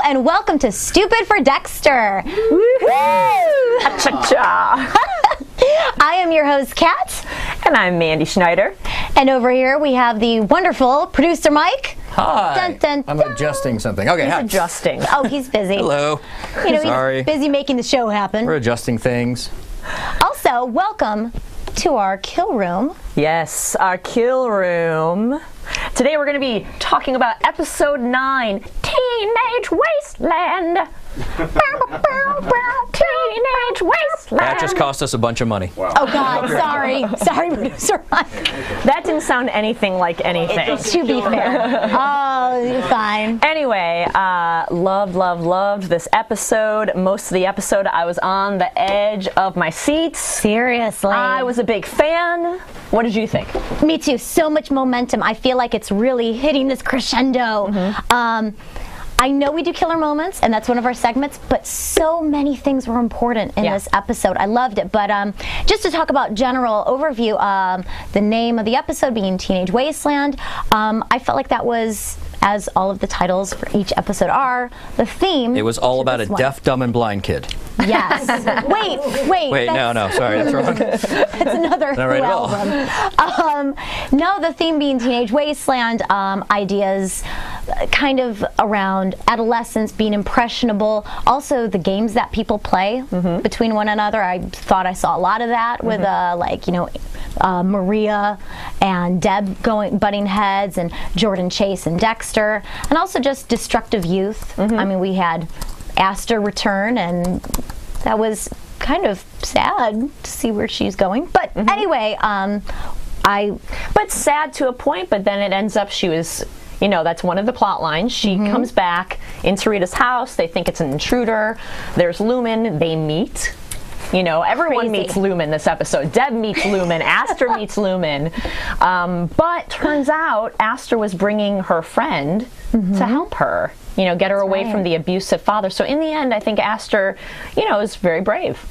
and welcome to Stupid for Dexter. I am your host, Kat. And I'm Mandy Schneider. And over here we have the wonderful producer, Mike. Hi. Dun, dun, I'm dun. adjusting something. Okay, He's hi. adjusting. Oh, he's busy. Hello. You know, Sorry. he's busy making the show happen. We're adjusting things. Also, welcome to our kill room. Yes, our kill room. Today we're going to be talking about episode 9, Teenage Wasteland. Teenage Wasteland. That just cost us a bunch of money. Wow. Oh God, sorry, producer Mike. That didn't sound anything like anything. To be fair. Oh, you're fine. Anyway, loved this episode. Most of the episode I was on the edge of my seat. Seriously. I was a big fan. What did you think? Me too. So much momentum. I feel like it's really hitting this crescendo. I know we do killer moments, and that's one of our segments, but so many things were important in this episode. I loved it. But just to talk about general overview, the name of the episode being Teenage Wasteland, I felt like that was, as all of the titles for each episode are, the theme. It was all about a deaf, dumb, and blind kid. Yes. Wait, no, sorry, that's wrong. That's another Not right album. No, the theme being Teenage Wasteland, ideas kind of around adolescence, being impressionable. Also, the games that people play between one another. I thought I saw a lot of that with, Maria and Deb butting heads, and Jordan Chase and Dexter, and also just destructive youth. I mean, we had Aster return, and that was kind of sad to see where she's going. But anyway, But sad to a point, but then it ends up she was, that's one of the plot lines. She comes back into Rita's house. They think it's an intruder. There's Lumen. They meet. Everyone meets Lumen this episode. Deb meets Lumen. Aster meets Lumen. But turns out Aster was bringing her friend to help her, get her away from the abusive father. So in the end, I think Aster, is very brave.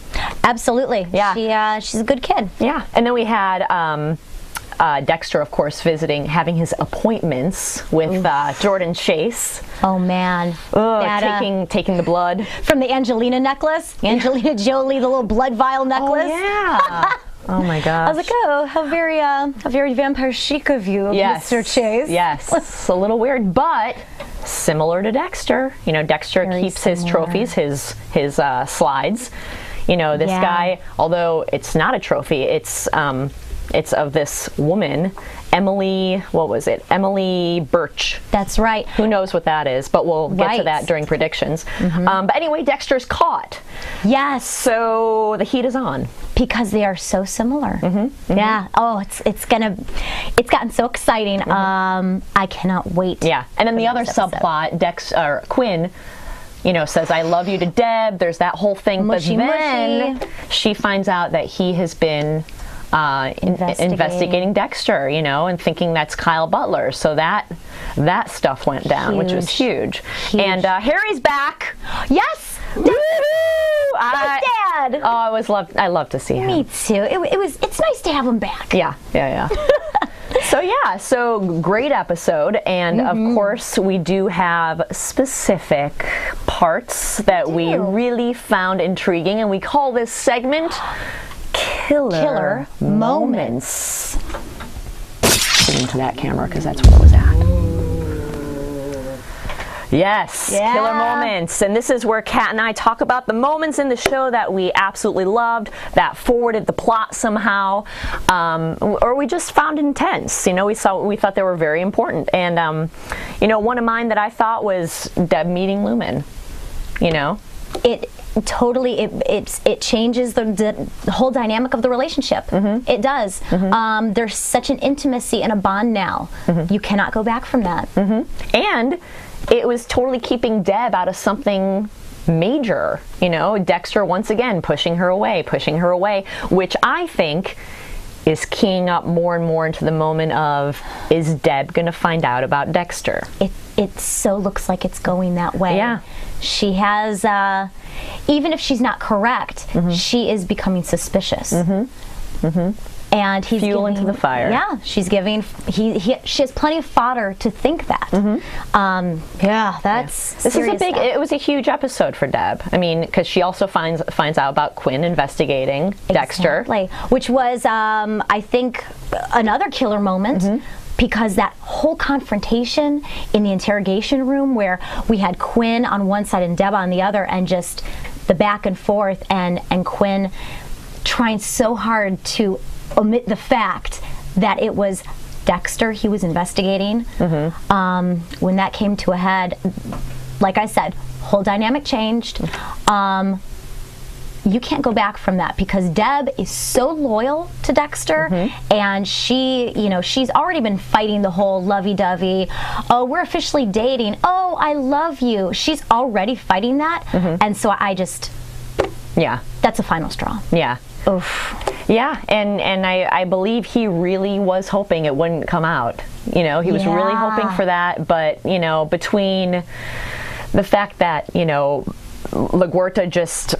Absolutely. Yeah. She's a good kid. Yeah. And then we had Dexter, of course, having his appointments with Jordan Chase. Oh man, taking the blood from the Angelina necklace, Angelina Jolie, the little blood vial necklace. Oh yeah. Oh my gosh. I was like, oh, how very vampire chic of you, Mr. Chase. Yes, it's a little weird, but similar to Dexter. Dexter keeps his trophies, his slides. This guy, although it's not a trophy, it's of this woman, Emily Birch. That's right. Who knows what that is, but we'll get to that during predictions. But anyway, Dexter's caught. Yes. So the heat is on. Because they are so similar. Yeah. Oh, it's gotten so exciting. I cannot wait. Yeah. And then the other subplot, Quinn, says, I love you to Deb. There's that whole thing. Mushy, but then she finds out that he has been investigating Dexter, and thinking that's Kyle Butler. So that stuff went down, which was huge. And Harry's back. Yes. Dad. Oh, I love to see him. Me too. It's nice to have him back. Yeah. So great episode, and of course we do have specific parts that we really found intriguing, and we call this segment Killer Moments. Get into that camera because that's where it was at. Yes, Killer Moments. And this is where Kat and I talk about the moments in the show that we absolutely loved, that forwarded the plot somehow, or we just found intense. We thought they were very important. And, one of mine that I thought was Deb meeting Lumen, It totally, it changes the whole dynamic of the relationship. It does. There's such an intimacy and a bond now. You cannot go back from that. And it was totally keeping Deb out of something major. Dexter once again pushing her away, which I think is keying up more and more into the moment of, is Deb going to find out about Dexter? It so looks like it's going that way. Yeah. She has, even if she's not correct, she is becoming suspicious. and he's fuel giving, into the fire. Yeah, she's giving. She has plenty of fodder to think that. Yeah, that's This is a big. stuff. It was a huge episode for Deb. I mean, because she also finds out about Quinn investigating Dexter, Exactly. Which was, I think, another killer moment. Because that whole confrontation in the interrogation room where we had Quinn on one side and Deb on the other, and just the back and forth, and Quinn trying so hard to omit the fact that it was Dexter he was investigating. When that came to a head, like I said, whole dynamic changed. You can't go back from that because Deb is so loyal to Dexter, and she's already been fighting the whole lovey-dovey, oh, we're officially dating, oh, I love you. She's already fighting that, and so that's a final straw. Yeah. Oof. Yeah, and I believe he really was hoping it wouldn't come out. He was really hoping for that, but, between the fact that, LaGuerta just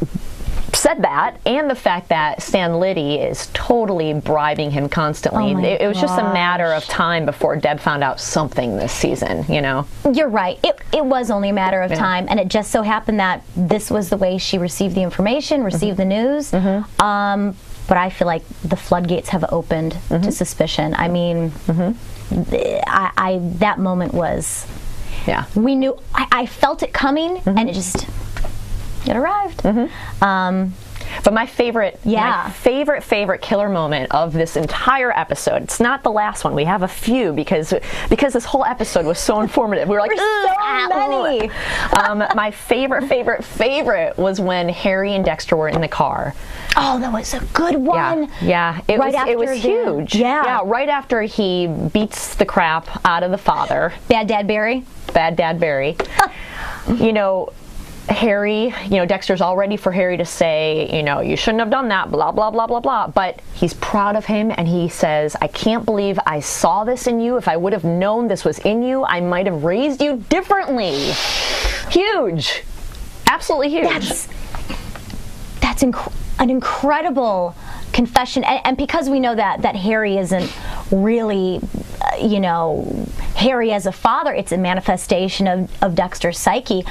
said that, and the fact that Stan Liddy is totally bribing him constantly, it was just a matter of time before Deb found out something this season, You're right. It was only a matter of time, and it just so happened that this was the way she received the information, received the news. But I feel like the floodgates have opened to suspicion. I mean, that moment was... Yeah. We knew... I felt it coming, and it arrived. But my favorite killer moment of this entire episode, it's not the last one. We have a few because this whole episode was so informative. We were like, so many. My favorite was when Harry and Dexter were in the car. Oh, that was a good one. Yeah. It was huge. Yeah, right after he beats the crap out of the father. Bad Dad Barry. Harry, Dexter's all ready for Harry to say, you shouldn't have done that, blah, blah, blah, blah, blah. But he's proud of him, and he says, I can't believe I saw this in you. If I would have known this was in you, I might have raised you differently. Huge. Absolutely huge. That's an incredible confession. And because we know that Harry isn't really, Harry as a father, it's a manifestation of Dexter's psyche.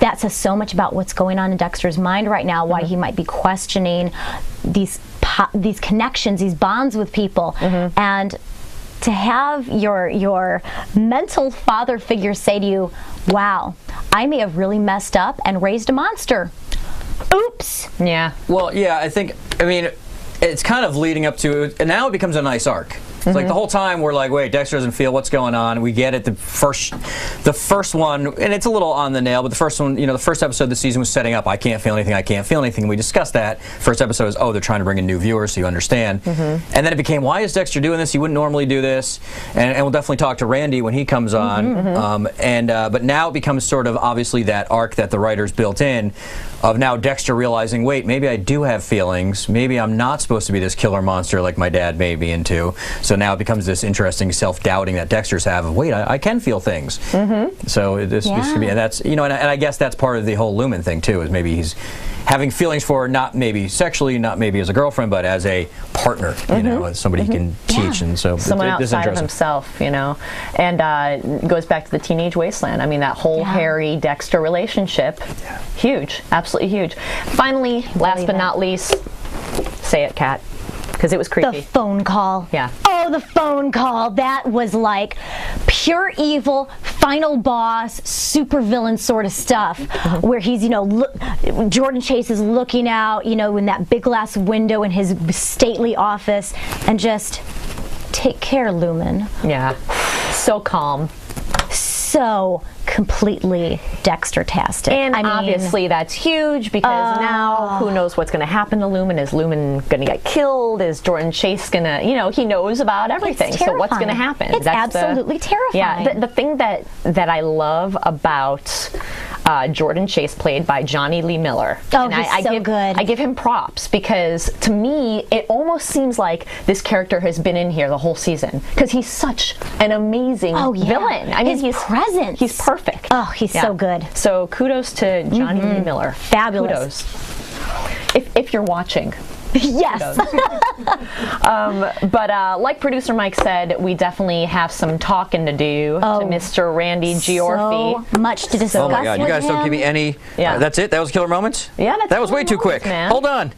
That says so much about what's going on in Dexter's mind right now, why he might be questioning these connections, these bonds with people. And to have your mental father figure say to you, wow, I may have really messed up and raised a monster. Oops. Yeah. Well, yeah, I mean, it's kind of leading up to, and now it becomes a nice arc. It's like the whole time we're like, wait, Dexter doesn't feel what's going on. We get it. The first one, and it's a little on the nail, but the first one, the first episode of the season was setting up, I can't feel anything. And we discussed that. First episode was, they're trying to bring in new viewers so you understand. And then it became, why is Dexter doing this? He wouldn't normally do this. And we'll definitely talk to Randy when he comes on. But now it becomes sort of obviously that arc that the writers built in of now Dexter realizing, wait, maybe I do have feelings. Maybe I'm not supposed to be this killer monster like my dad made me into. So now it becomes this interesting self-doubting that Dexter's have of, wait, I can feel things. So this could be, and that's, and I guess that's part of the whole Lumen thing too, is maybe he's having feelings for, not maybe sexually, not maybe as a girlfriend, but as a partner, as somebody he can teach. And so someone outside of himself, and it goes back to the teenage Wasteland. I mean, that whole Harry-Dexter relationship, huge, absolutely huge. Finally, last but not least, say it, Kat, because it was creepy. The phone call. Yeah. Oh, the phone call. That was like pure evil, final boss, supervillain sort of stuff, where he's, Jordan Chase is looking out, in that big glass window in his stately office, and just, take care, Lumen. Yeah. So calm. So completely Dexter-tastic. And obviously that's huge because now who knows what's going to happen to Lumen? Is Lumen going to get killed? Is Jordan Chase going to, he knows about everything. So what's going to happen? It's absolutely terrifying. Yeah, the thing that I love about Jordan Chase, played by Johnny Lee Miller. Oh, and he's so good. I give him props because to me, it almost seems like this character has been in here the whole season because he's such an amazing villain. I mean, he's present. He's perfect. Oh, he's so good. So kudos to Johnny Lee Miller. Fabulous. Kudos. If you're watching, Yes. But like producer Mike said, we definitely have some talking to do to Mr. Randy Giorfi. So much to discuss. Oh my God! You guys don't give me any. Yeah. That's it. That was killer moments. Yeah, that was way too Killer quick. Moments, man. Hold on.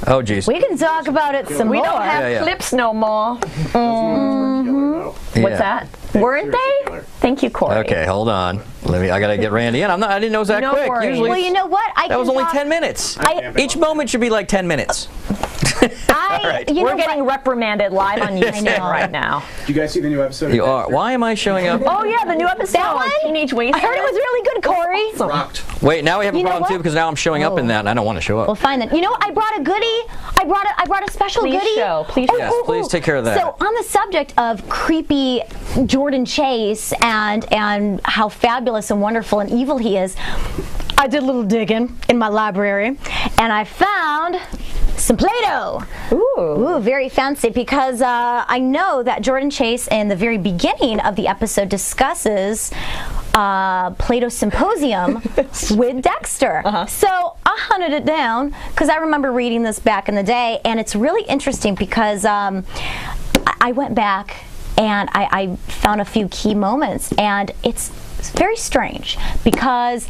Oh geez. We can talk about it some We more. don't have clips no more. What's that? Weren't they? Thank you, Corey. Okay, hold on. I gotta get Randy in. I didn't know it was that No quick. worries. Usually, Well, you know what? that was only 10 minutes. Each moment should be like 10 minutes. We're getting reprimanded live on YouTube right now. Do you guys see the new episode? You are. Why am I showing up? Oh yeah, the new episode. That one? Teenage Wasteland. I heard it was really good, Corey. Rocked. Wait, now we have a You know problem what? too because now I'm showing up in that and I don't want to show up. Well, fine then. You know what? I brought a goodie. I brought a special Please goodie. show. Please Yes, show. please take care of that. So on the subject of creepy Jordan Chase and how fabulous and wonderful and evil he is, I did a little digging in my library and I found some Play-Doh. Ooh, very fancy because I know that Jordan Chase in the very beginning of the episode discusses Play-Doh Symposium with Dexter. So I hunted it down because I remember reading this back in the day, and it's really interesting because I went back and I found a few key moments, and it's very strange because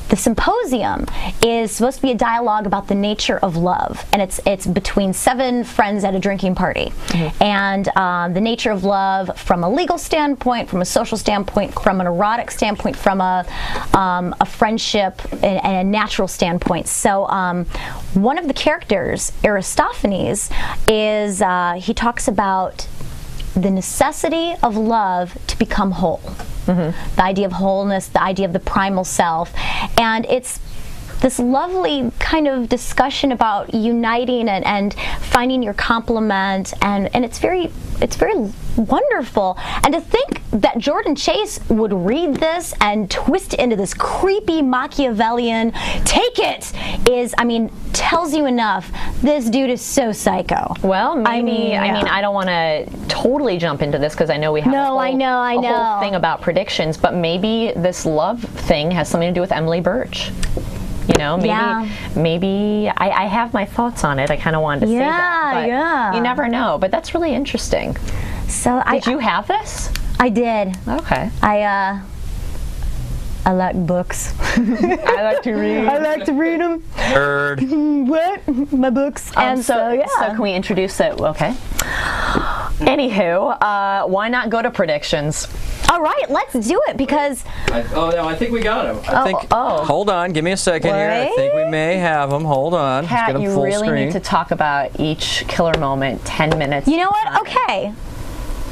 the symposium is supposed to be a dialogue about the nature of love, and it's between 7 friends at a drinking party, and the nature of love from a legal standpoint, from a social standpoint, from an erotic standpoint, from a friendship and a natural standpoint. So one of the characters, Aristophanes, is he talks about the necessity of love to become whole. The idea of wholeness, the idea of the primal self, and it's this lovely kind of discussion about uniting and finding your complement, and it's very wonderful. And to think that Jordan Chase would read this and twist it into this creepy Machiavellian take it is, I mean, tells you enough. This dude is so psycho. Well, maybe. I mean, I don't want to totally jump into this because I know we have a whole thing about predictions, but maybe this love thing has something to do with Emily Birch. You know, maybe I have my thoughts on it. I kind of wanted to say that, but you never know. But that's really interesting. So did you have this? I did. Okay. I like books. I like to read. I like to read them. Nerd. What? My books. And so can we introduce it? Okay. Anywho, why not go to predictions? All right, let's do it because. I think we got him. Hold on, give me a second here. I think we may have him. Hold on. Kat, Let's get him you full really screen. need to talk about each killer moment 10 minutes. You know what? Okay.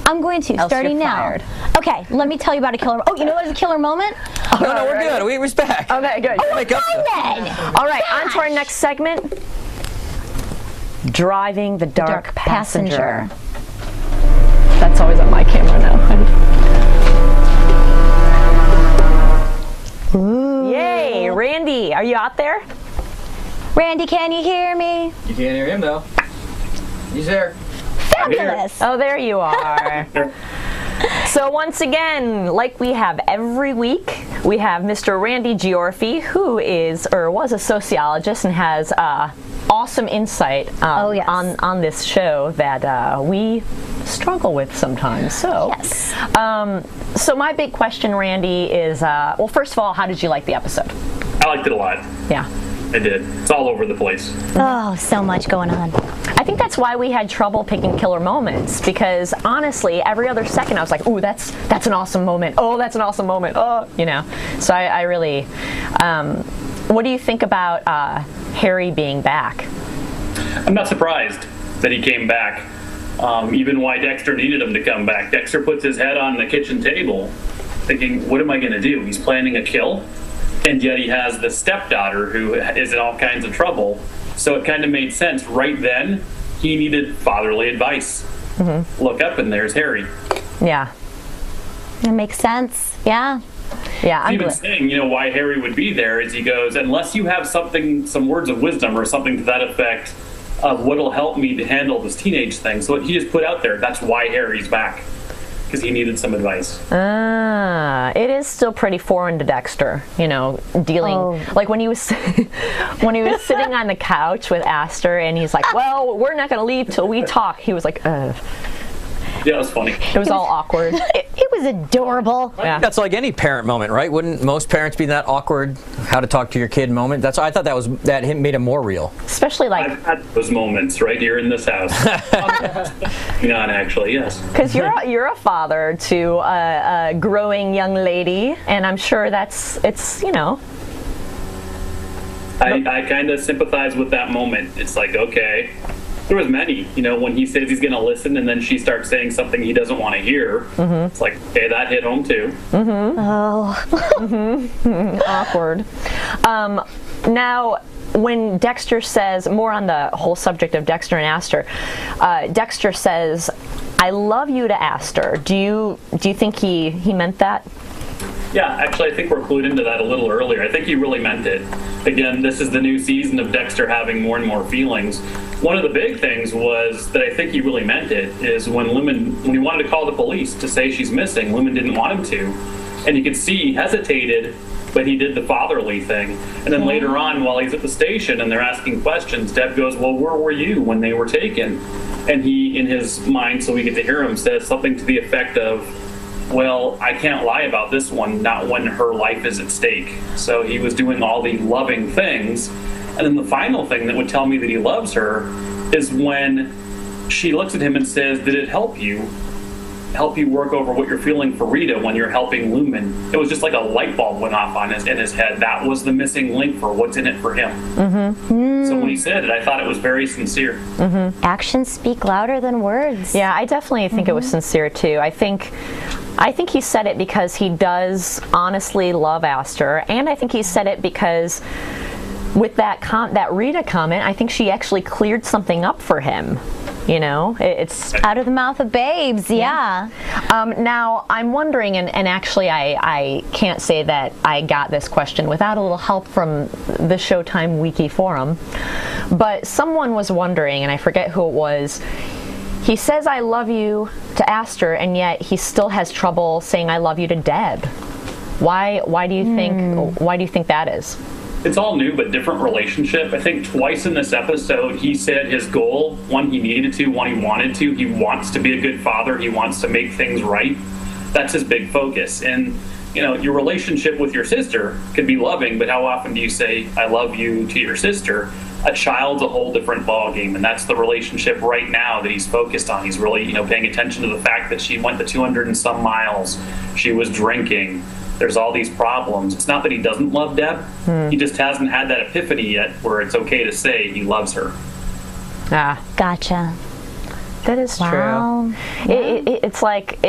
I'm going to, starting now. Fired. Okay, let me tell you about a killer. Oh, you know what is a killer moment? No, we're good. We're back. Okay, good. Make up Then. All right, on to our next segment. Driving the dark passenger. That's always on my camera now. Ooh. Yay, Randy, are you out there? Randy, can you hear me? You can't hear him though. He's there. Fabulous. Oh, there you are. So once again, like we have every week, we have Mr. Randy Giorfi, who is or was a sociologist and has awesome insight on this show that we struggle with sometimes. So, so my big question, Randy, is well, first of all, how did you like the episode? I liked it a lot. Yeah. I did. It's all over the place. Oh, so much going on. I think that's why we had trouble picking killer moments, because honestly, every other second I was like, ooh, that's an awesome moment. Oh, that's an awesome moment. Oh, you know. So I really, what do you think about Harry being back? I'm not surprised that he came back. Even why Dexter needed him to come back. Dexter puts his head on the kitchen table thinking, what am I going to do? He's planning a kill? And yet he has the stepdaughter who is in all kinds of trouble. So it kind of made sense. Right then, he needed fatherly advice. Mm-hmm. Look up and there's Harry. Yeah. It makes sense. Yeah. Yeah. I'm even saying, you know, why Harry would be there is he goes, unless you have something, some words of wisdom or something to that effect of what'll help me to handle this teenage thing. So what he just put out there, that's why Harry's back. because he needed some advice. It is still pretty foreign to Dexter, dealing like when he was sitting on the couch with Aster, and he's like, "Well, we're not going to leave till we talk." He was like, Yeah, it was funny. It was all awkward. It was adorable. Yeah. That's like any parent moment, right? Wouldn't most parents be that awkward, how to talk to your kid moment? I thought that made it more real. Especially like I've had those moments right here in this house. Not actually, yes. because you're a father to a growing young lady, and I'm sure I kind of sympathize with that moment. It's like, okay, there was many, when he says he's going to listen and then she starts saying something he doesn't want to hear. It's like, okay, that hit home too. awkward. Now, when Dexter says, more on the whole subject of Dexter and Aster, Dexter says, "I love you" to Aster. Do you think he meant that? Yeah, actually, I think we're clued into that a little earlier. I think he really meant it. Again, this is the new season of Dexter having more and more feelings. One of the big things was that I think he really meant it is when he wanted to call the police to say she's missing, Lumen didn't want him to. And you could see he hesitated, but he did the fatherly thing. And then later on, while he's at the station and they're asking questions, Deb goes, "Well, where were you when they were taken?" And he, in his mind, so we get to hear him, says something to the effect of, "Well, I can't lie about this one, not when her life is at stake." So he was doing all the loving things. And then the final thing that would tell me that he loves her is when she looks at him and says, "Did it help you work over what you're feeling for Rita when you're helping Lumen?" It was just like a light bulb went off in his head. That was the missing link for what's in it for him. So when he said it, I thought it was very sincere. Actions speak louder than words. Yeah, I definitely think it was sincere too. I think he said it because he does honestly love Aster, and I think he said it because with that Rita comment, I think she actually cleared something up for him. It's out of the mouth of babes. Yeah. Now I'm wondering, and actually I can't say that I got this question without a little help from the Showtime Wiki forum, but someone was wondering, and I forget who it was. He says "I love you" to Aster, and yet he still has trouble saying "I love you" to Deb. Why do you think that is? It's all new but different relationship. I think twice in this episode he said his goal, one he needed to, one he wanted to. He wants to be a good father. He wants to make things right. That's his big focus. And your relationship with your sister could be loving, but how often do you say "I love you" to your sister? A child's a whole different ballgame, and that's the relationship right now that he's focused on. He's really, paying attention to the fact that she went the 200 and some miles. She was drinking. There's all these problems. It's not that he doesn't love Deb. He just hasn't had that epiphany yet where it's okay to say he loves her. Gotcha. That is true. It's like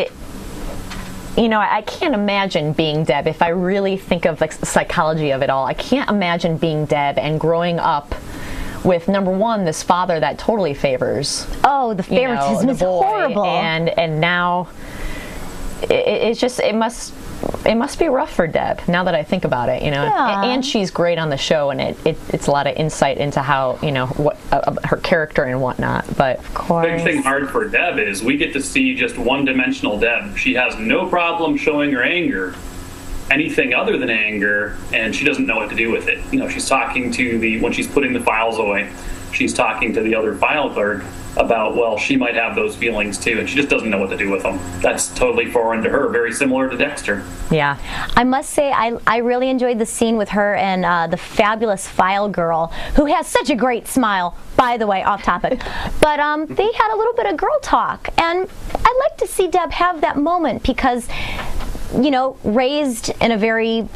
I can't imagine being Deb. If I really think of the psychology of it all, I can't imagine being Deb and growing up with, number one, this father that totally favors. Oh, the favoritism is horrible. And now it must be rough for Deb, now that I think about it, Yeah. And she's great on the show, and it's a lot of insight into how, what her character and whatnot, but of course. Big thing hard for Deb is we get to see just one-dimensional Deb. She has no problem showing her anger, anything other than anger, and she doesn't know what to do with it. She's talking to when she's putting the files away, she's talking to the other file clerk about, well, she might have those feelings too, and she just doesn't know what to do with them. That's totally foreign to her, very similar to Dexter. Yeah. I must say, I really enjoyed the scene with her and the fabulous file girl, who has such a great smile, by the way, off topic. But they had a little bit of girl talk, and I'd like to see Deb have that moment because, raised in a very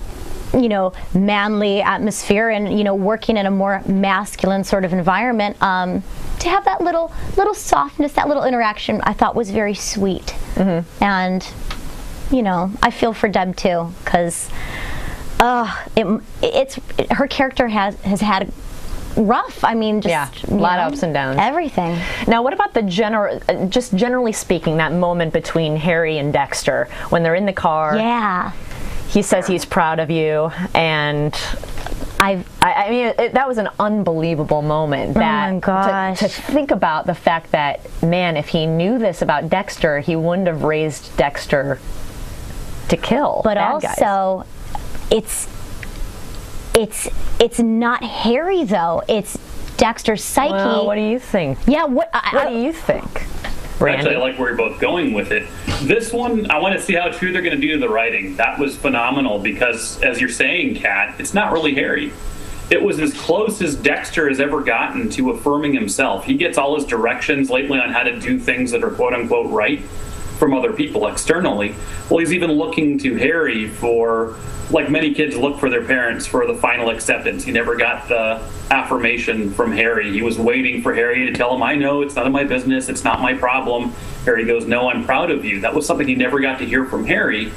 manly atmosphere and, working in a more masculine sort of environment, to have that little softness, that little interaction, I thought was very sweet. And, I feel for Deb too, because her character has had rough. I mean, just a lot of ups and downs. Everything. Now, what about just generally speaking, that moment between Harry and Dexter when they're in the car? Yeah. He says he's proud of you, and I mean, that was an unbelievable moment. That, oh my gosh. To think about the fact that, man, if he knew this about Dexter, he wouldn't have raised Dexter to kill. But bad also, guys. it's not Harry though. It's Dexter's psyche. Well, what do you think? Yeah. What do you think, Randy? Actually, I like where you're both going with it. This one, I want to see how true they're going to do to the writing. That was phenomenal because, as you're saying, Kat, it's not really Harry. It was as close as Dexter has ever gotten to affirming himself. He gets all his directions lately on how to do things that are quote-unquote right from other people externally. Well, he's even looking to Harry for, like many kids look for their parents for the final acceptance. He never got the affirmation from Harry. He was waiting for Harry to tell him, I know, it's none of my business, it's not my problem. Harry goes, no, I'm proud of you. That was something he never got to hear from Harry.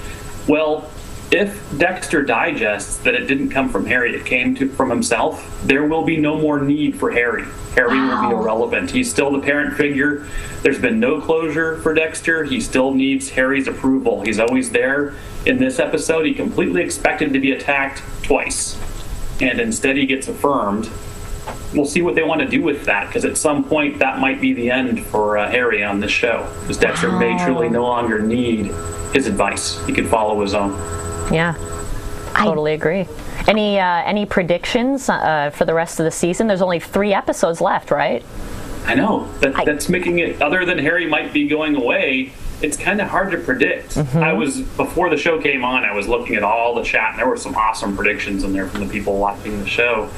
Well, if Dexter digests that it didn't come from Harry, it came from himself, there will be no more need for Harry. Harry will be irrelevant. He's still the parent figure. There's been no closure for Dexter. He still needs Harry's approval. He's always there. In this episode, he completely expected to be attacked twice, and instead he gets affirmed. We'll see what they want to do with that, because at some point that might be the end for Harry on this show, because Dexter may truly no longer need his advice. He could follow his own. Yeah, totally agree. Any predictions for the rest of the season? There's only 3 episodes left, right? I know. That's making it, other than Harry might be going away, it's kind of hard to predict. Before the show came on, I was looking at all the chat, and there were some awesome predictions in there from the people watching the show.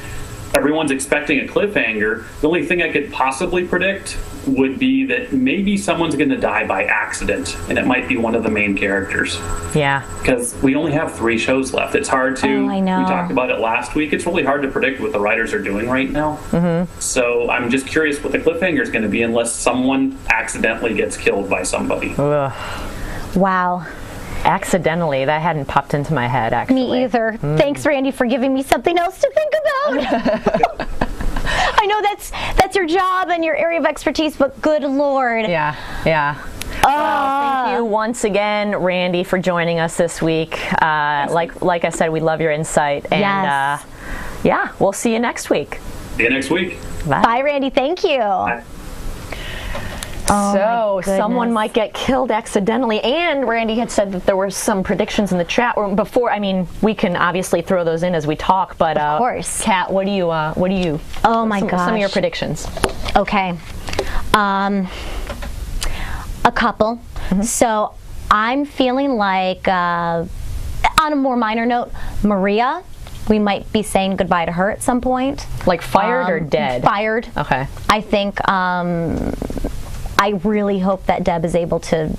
Everyone's expecting a cliffhanger. The only thing I could possibly predict would be that maybe someone's going to die by accident, and it might be one of the main characters. Yeah. Because we only have 3 shows left. It's hard to... Oh, I know. We talked about it last week. It's really hard to predict what the writers are doing right now. So I'm just curious what the cliffhanger is going to be, unless someone accidentally gets killed by somebody. Ugh. Wow. Accidentally, that hadn't popped into my head, actually. Me either. Thanks, Randy, for giving me something else to think about. I know that's your job and your area of expertise, but good Lord. Yeah. Well, thank you once again, Randy, for joining us this week. Like I said, we love your insight. And yeah, we'll see you next week. See you next week. Bye, Randy. Thank you. Bye. So someone might get killed accidentally, and Randy had said that there were some predictions in the chat room before. I mean, we can obviously throw those in as we talk, but of course, Kat, what do you? Oh my gosh! Some of your predictions. Okay, a couple. So I'm feeling like, on a more minor note, Maria. We might be saying goodbye to her at some point. Like fired or dead? Fired. Okay. I think. I really hope that Deb is able to,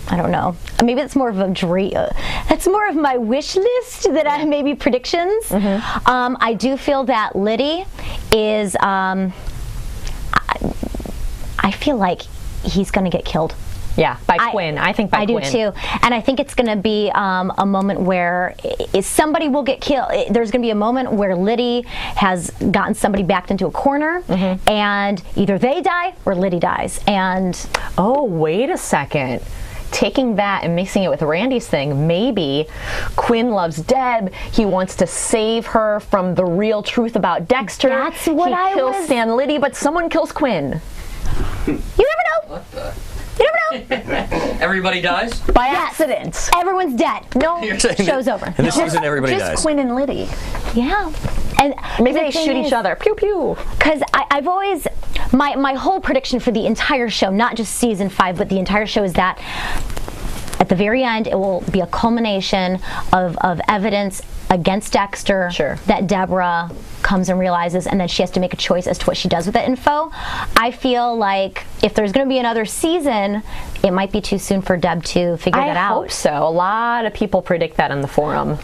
I don't know, maybe it's more of a dream, that's more of my wish list than I maybe predictions. I do feel that Liddy is, I feel like he's going to get killed. Yeah, by Quinn. I think by Quinn. I do too. And I think it's going to be a moment where somebody will get killed. There's going to be a moment where Liddy has gotten somebody backed into a corner, and either they die or Liddy dies. And oh, wait a second. Taking that and mixing it with Randy's thing, maybe Quinn loves Deb. He wants to save her from the real truth about Dexter. That's what he kills Stan Liddy, but someone kills Quinn. You never know. What the? You never know. Everybody dies? By accident. Everyone's dead. No, show's over. In this season, everybody Just dies. Quinn and Liddy. Yeah. And maybe they shoot each other. Pew pew. Because I've always, my whole prediction for the entire show, not just season 5, but the entire show, is that at the very end, it will be a culmination of evidence against Dexter that Deborah comes and realizes, and then she has to make a choice as to what she does with that info. I feel like if there's going to be another season, it might be too soon for Deb to figure that out. I hope so. A lot of people predict that in the forum.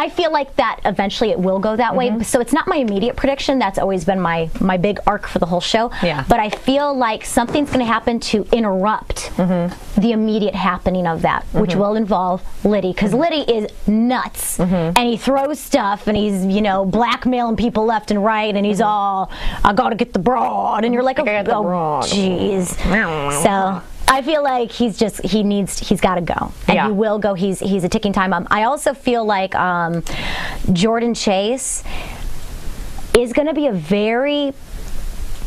I feel like that eventually it will go that way. So it's not my immediate prediction. That's always been my big arc for the whole show. Yeah. But I feel like something's going to happen to interrupt the immediate happening of that, which will involve Liddy, because Liddy is nuts, and he throws stuff, and he's blackmailing people left and right, and he's all, I gotta get the broad, and you're like, oh jeez. So I feel like he's got to go, and he will go. He's a ticking time bomb. I also feel like Jordan Chase is going to be a very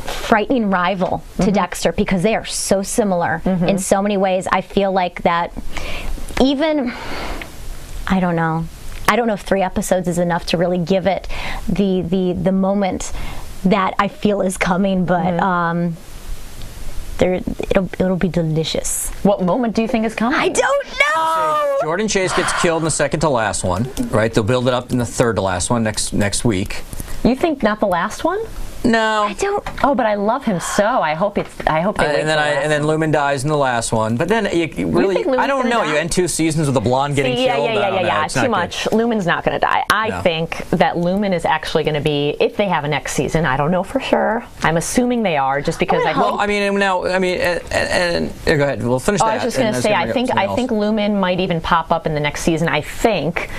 frightening rival to Dexter because they are so similar in so many ways. I feel like that even, I don't know if 3 episodes is enough to really give it the moment that I feel is coming, but it'll be delicious. What moment do you think is coming? I don't know. Jordan Chase gets killed in the second to last one, right? They'll build it up in the third to last one next week. You think not the last one? No. I don't. Oh, but I love him so. I hope they wait and then Lumen dies in the last one. But then you really, I don't know. You end 2 seasons with a blonde getting killed. Yeah. Too much. Good. Lumen's not going to die. I think that Lumen is actually going to be, if they have a next season. I don't know for sure. I'm assuming they are, just because I hope. Well, I mean, now, I mean, and go ahead. We'll finish that. I was just going to say, I think Lumen might even pop up in the next season. I think.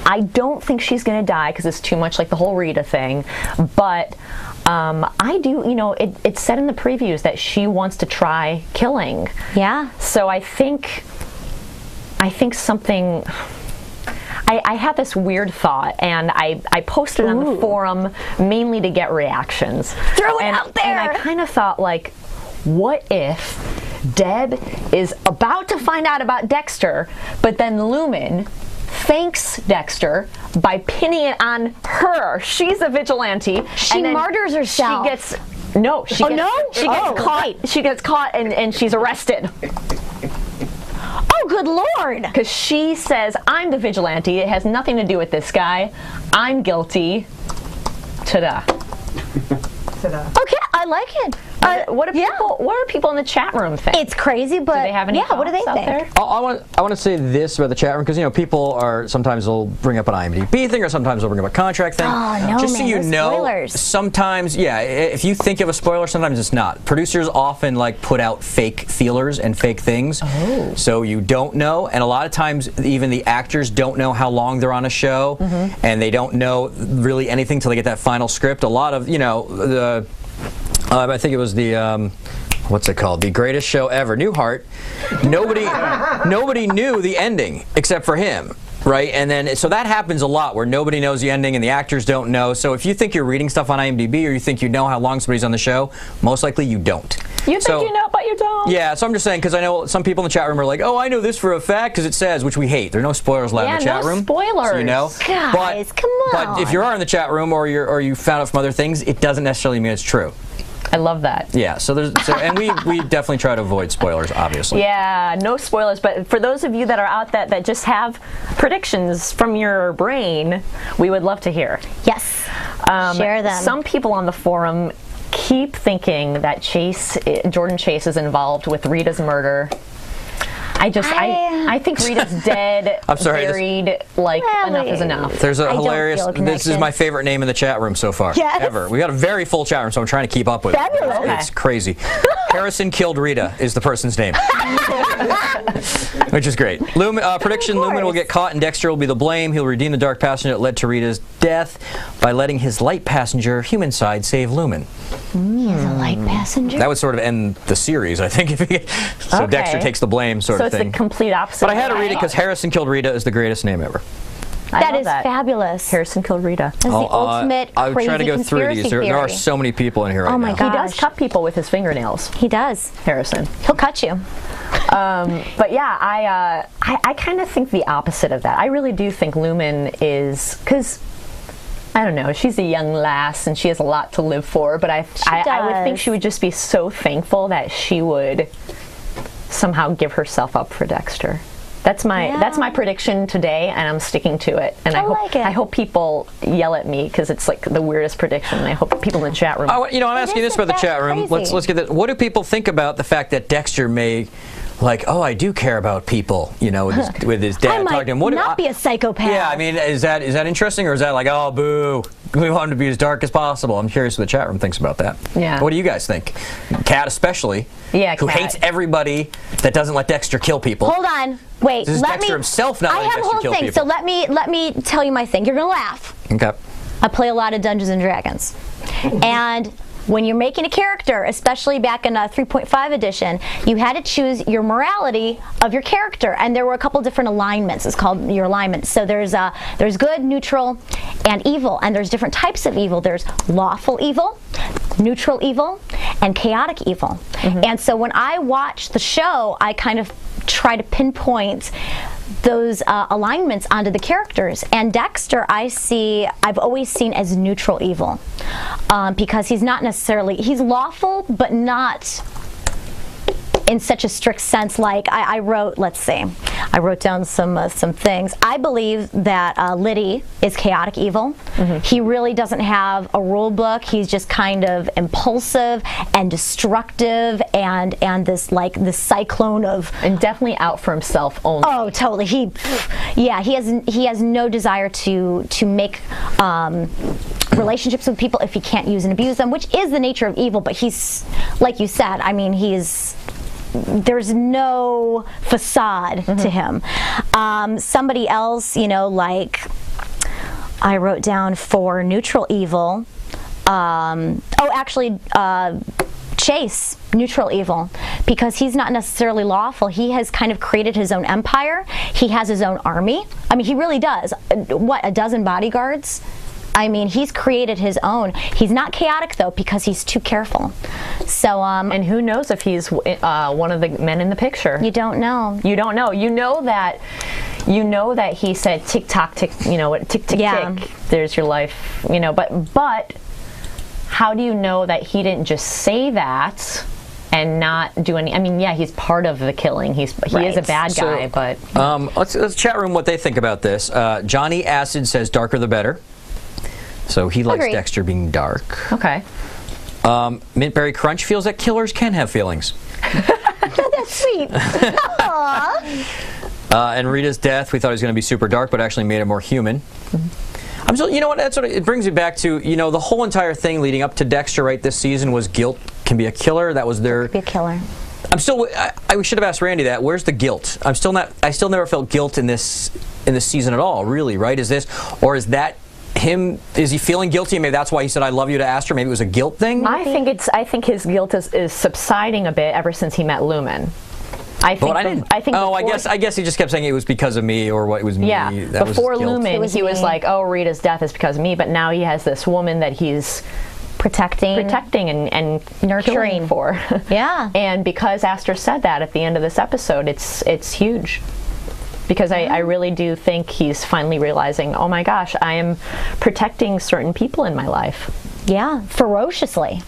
I don't think she's going to die because it's too much like the whole Rita thing, but I do, it's said in the previews that she wants to try killing. Yeah. So I think something, I had this weird thought, and I posted on the forum mainly to get reactions. Throw it out there! And I kind of thought, like, what if Deb is about to find out about Dexter, but then Lumen thanks Dexter by pinning it on her. She's a vigilante. She martyrs herself. She gets caught and she's arrested. Oh, good Lord. Because she says, I'm the vigilante. It has nothing to do with this guy. I'm guilty. Ta-da. Okay, I like it. What do people in the chat room think? It's crazy, but do they have any what do they think? There? I want to say this about the chat room, because people are sometimes they'll bring up an IMDb thing, or sometimes they'll bring up a contract thing. Oh no, just so you know, spoilers. Sometimes if you think of a spoiler, sometimes it's not. Producers often put out fake feelers and fake things, so you don't know. And a lot of times, even the actors don't know how long they're on a show, and they don't know really anything till they get that final script. A lot of the. I think it was the what's it called? The Greatest Show Ever, Newhart. Nobody knew the ending except for him, right? And then so that happens a lot where nobody knows the ending and the actors don't know. So if you think you're reading stuff on IMDb, or you think you know how long somebody's on the show, most likely you don't. You think you know, but you don't. Yeah, so I'm just saying, because I know some people in the chat room are like, oh, I know this for a fact because it says, which we hate. There are no spoilers allowed in the chat room. Spoilers. So you know. Guys, come on. But if you are in the chat room, or you found out from other things, it doesn't necessarily mean it's true. I love that. Yeah, and we definitely try to avoid spoilers, obviously. Yeah, no spoilers, but for those of you that are out that just have predictions from your brain, we would love to hear. Yes, share them. Some people on the forum keep thinking that Jordan Chase is involved with Rita's murder. I think Rita's dead. I'm sorry. Buried. Enough is enough. There's a hilarious. This is my favorite name in the chat room so far. Yes. Ever. We got a very full chat room, so I'm trying to keep up with Fabulous. it. It's crazy. Harrison killed Rita is the person's name, which is great. Prediction: Lumen will get caught, and Dexter will be the blame. He'll redeem the dark passenger that led to Rita's death by letting his light passenger, human side, save Lumen. He's a light passenger. That would sort of end the series, I think. So Dexter takes the blame, sort of thing. So it's the complete opposite. But I had to read it because Harrison killed Rita is the greatest name ever. That is fabulous. Harrison killed Rita. That's the ultimate I'll crazy try to go through conspiracy these. There are so many people in here right now. Oh my gosh. He does cut people with his fingernails. He does. Harrison. He'll cut you. But yeah, I kind of think the opposite of that. I really do think Lumen is, because I don't know, she's a young lass and she has a lot to live for, but I would think she would just be so thankful that she would somehow give herself up for Dexter. That's my prediction today, and I'm sticking to it. And I hope people yell at me because it's like the weirdest prediction. And I hope people in the chat room. I'm asking this about the chat room. Let's get that. What do people think about the fact that Dexter may, I do care about people, with his dad I talking to him. Not be a psychopath. Yeah, I mean, is that interesting, or is that like, oh, boo, we want him to be as dark as possible? I'm curious what the chat room thinks about that. Yeah. What do you guys think? Kat especially. Yeah, who Kat. hates everybody that doesn't let Dexter kill people. Hold on. Wait. This is Dexter himself not letting Dexter kill people. So let me tell you my thing. You're gonna laugh. Okay. I play a lot of Dungeons and Dragons, and when you're making a character, especially back in 3.5 edition, you had to choose your morality of your character, and there were a couple different alignments. It's called your alignment. So there's good, neutral, and evil, and there's different types of evil. There's lawful evil, neutral evil, and chaotic evil. And so when I watch the show, I kind of try to pinpoint those alignments onto the characters. And Dexter, I've always seen as neutral evil, because he's not necessarily, he's lawful, but not in such a strict sense. Like I wrote down some things. I believe that Liddy is chaotic evil. He really doesn't have a rule book. He's just kind of impulsive and destructive, and this cyclone of, and definitely out for himself only. Oh, totally. He has no desire to make relationships with people if he can't use and abuse them, which is the nature of evil. But he's, like you said, I mean, there's no facade to him. Somebody else, like I wrote down for neutral evil. Chase, neutral evil, because he's not necessarily lawful. He has kind of created his own empire. He has his own army. I mean, he really does. What, a dozen bodyguards? I mean, he's created his own. He's not chaotic, though, because he's too careful. So, and who knows if he's one of the men in the picture? You don't know. You don't know. You know that he said tick tock tick. Tick tick tick. There's your life. But how do you know that he didn't just say that and not do any? I mean, yeah, he's part of the killing. He is a bad guy, but let's chat room what they think about this. Johnny Acid says darker the better. So he likes Dexter being dark. Okay. Mintberry Crunch feels that killers can have feelings. That's sweet. And Rita's death, we thought he was going to be super dark, but actually made him more human. I'm still, you know what? That's what it brings me back to. The whole entire thing leading up to Dexter, right? This season was guilt can be a killer. That was their. Be a killer. I'm still. We should have asked Randy that. Where's the guilt? I still never felt guilt in this season at all. Really, right? Is that him? Is he feeling guilty? Maybe that's why he said "I love you" to Astor. Maybe it was a guilt thing. I think his guilt is subsiding a bit ever since he met Lumen. I guess he just kept saying it was because of me, or what it was me. Yeah. Before Lumen, he was like, "Oh, Rita's death is because of me," but now he has this woman that he's protecting and nurturing for. Yeah. And because Astor said that at the end of this episode, it's huge. Because I really do think he's finally realizing, oh my gosh, I am protecting certain people in my life. Yeah, ferociously.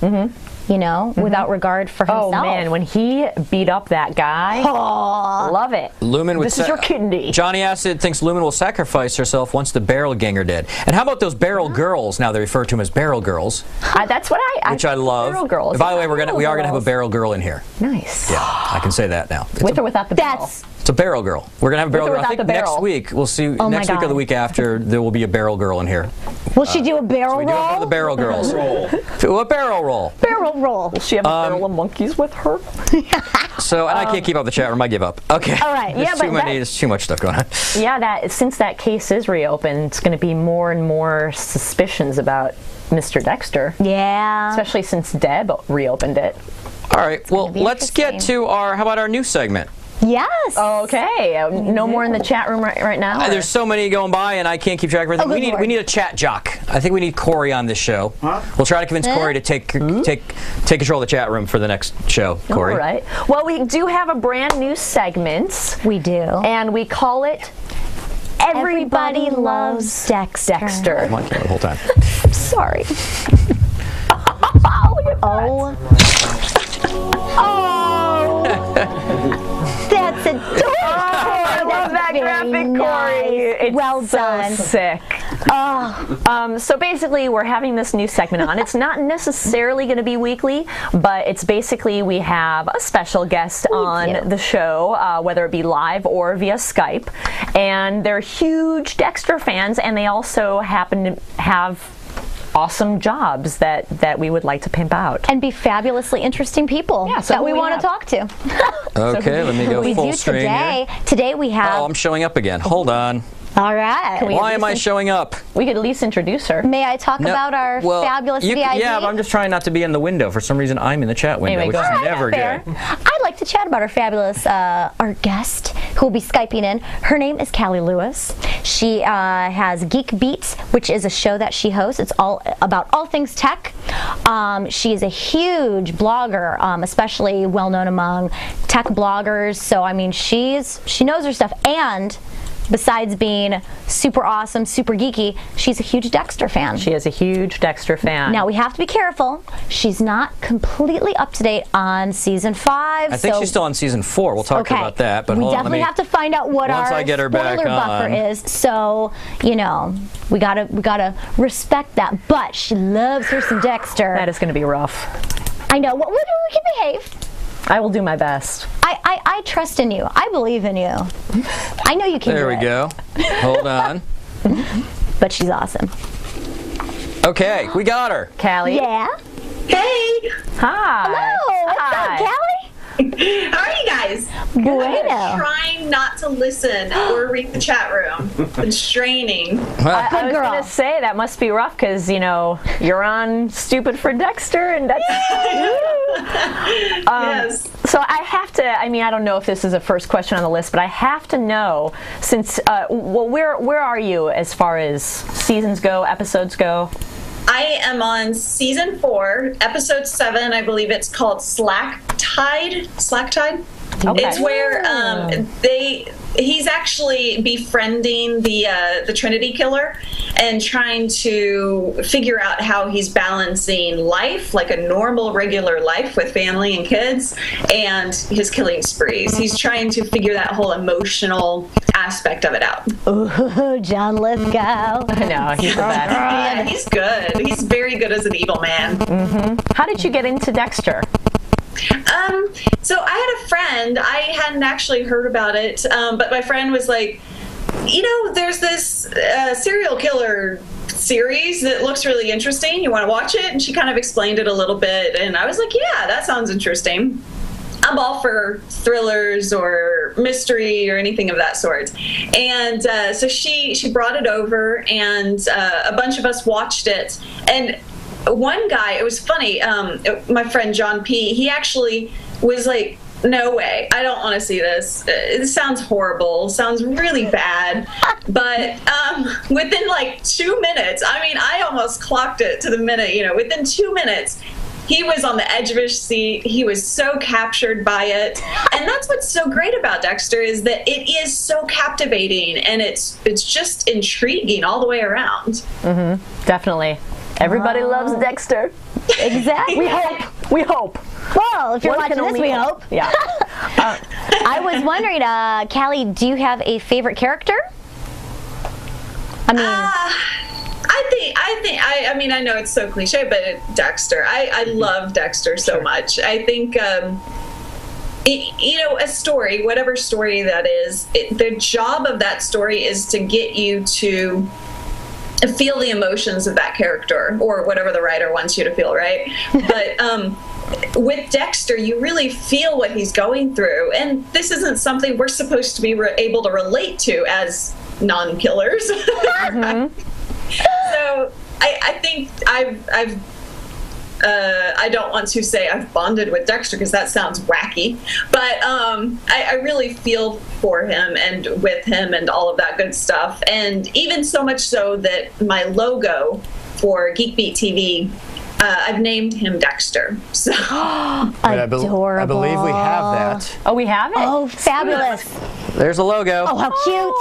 Without regard for himself. Oh man, when he beat up that guy, love it. Lumen this is your kidney. Johnny Acid thinks Lumen will sacrifice herself once the barrel gang are dead. And how about those barrel girls? Now they refer to them as barrel girls. That's what which I love. Barrel girls. By the way, we are gonna have a barrel girl in here. Nice. Yeah, I can say that now. With or without the barrel? It's a barrel girl. We're going to have a barrel girl. I think next week, we'll see. Next week or the week after, there will be a barrel girl in here. Will she do a barrel roll? We do it for the barrel girls. A barrel roll. Barrel roll. Will she have a barrel of monkeys with her? So, and I can't keep up the chat room. I give up. Okay. All right. There's too much stuff going on. Yeah, since that case is reopened, it's going to be more and more suspicions about Mr. Dexter. Yeah. Especially since Deb reopened it. All right. Well, let's get to how about our new segment? Yes. Okay. No more in the chat room right now. There's so many going by, and I can't keep track of everything. We need a chat jock. I think we need Corey on this show. Huh? We'll try to convince Corey to take control of the chat room for the next show. Corey. All right. Well, we do have a brand new segment. We do, and we call it Everybody Loves Dexter. I'm on camera the whole time. Sorry. That's adorable. I love that graphic, Corey. It's well done. So sick. So basically, we're having this new segment on. It's not necessarily going to be weekly, but it's basically we have a special guest on the show, whether it be live or via Skype, and they're huge Dexter fans, and they also happen to have awesome jobs that we would like to pimp out. And be fabulously interesting people that we want to talk to. Okay, let me go full screen here. Today we have... Oh, I'm showing up again. Hold on. All right. Why am I showing up? We could at least introduce her. May I talk about our fabulous VID? Yeah, but I'm just trying not to be in the window. For some reason, I'm in the chat window, Anyway, which go is ahead. never Fair. good. I'd like to chat about our fabulous our guest who will be Skyping in. Her name is Callie Lewis. She has Geek Beats, which is a show that she hosts. It's all about all things tech. She is a huge blogger, especially well known among tech bloggers. So I mean, she knows her stuff, and besides being super awesome, super geeky, she's a huge Dexter fan. She is a huge Dexter fan. Now we have to be careful. She's not completely up to date on season 5. I think she's still on season 4. We'll talk about that. But we hold on, definitely have to find out what once our I get her back spoiler buffer on. is. So we gotta respect that. But she loves her some Dexter. That is going to be rough. I know. We can behave. I will do my best. I trust in you. I believe in you. I know you can do There it. we go. Hold on. But she's awesome. Okay, we got her. Callie. Yeah. Hey! Hi. Hello. What's Hi. up, Callie? How are you guys? Bueno. Trying not to listen or read the chat room. Been straining. I was girl. going to say that must be rough because, you're on Stupid for Dexter and that's... Yes. So I have to, I don't know if this is a first question on the list, but I have to know, since, where are you as far as seasons go, episodes go? I am on season 4, episode 7. I believe it's called Slack Tide. Okay. It's where he's actually befriending the Trinity Killer and trying to figure out how he's balancing life, like a normal, regular life with family and kids, and his killing sprees. He's trying to figure that whole emotional aspect of it out. Ooh, John Lithgow. No, he's the best. Yeah, he's good. He's very good as an evil man. How did you get into Dexter? So I had a friend, I hadn't actually heard about it, but my friend was like, there's this serial killer series that looks really interesting. You want to watch it? And she kind of explained it a little bit, and I was like, yeah, that sounds interesting. I'm all for thrillers or mystery or anything of that sort. And so she brought it over, and a bunch of us watched it. And one guy, it was funny, my friend John P., he actually was like, no way, I don't want to see this. It sounds horrible, sounds really bad. But within like 2 minutes, I almost clocked it to the minute, within 2 minutes, he was on the edge of his seat. He was so captured by it. And that's what's so great about Dexter, is that it is so captivating, and it's just intriguing all the way around. Definitely. Everybody loves Dexter. Exactly. We hope. Well, if you're One can watching this, only we hope. hope. Yeah. I was wondering, Callie, do you have a favorite character? I know it's so cliche, but Dexter. I love Dexter so much. I think, a story, whatever story that is, the job of that story is to get you to feel the emotions of that character, or whatever the writer wants you to feel, right? But with Dexter, you really feel what he's going through, and this isn't something we're supposed to be able to relate to as non-killers. So I think I don't want to say I've bonded with Dexter because that sounds wacky, but I really feel for him and with him and all of that good stuff. And even so much so that my logo for Geekbeat TV, I've named him Dexter. So Adorable. I believe we have that. Oh, we have it? Oh, fabulous. There's a logo. Oh, how cute.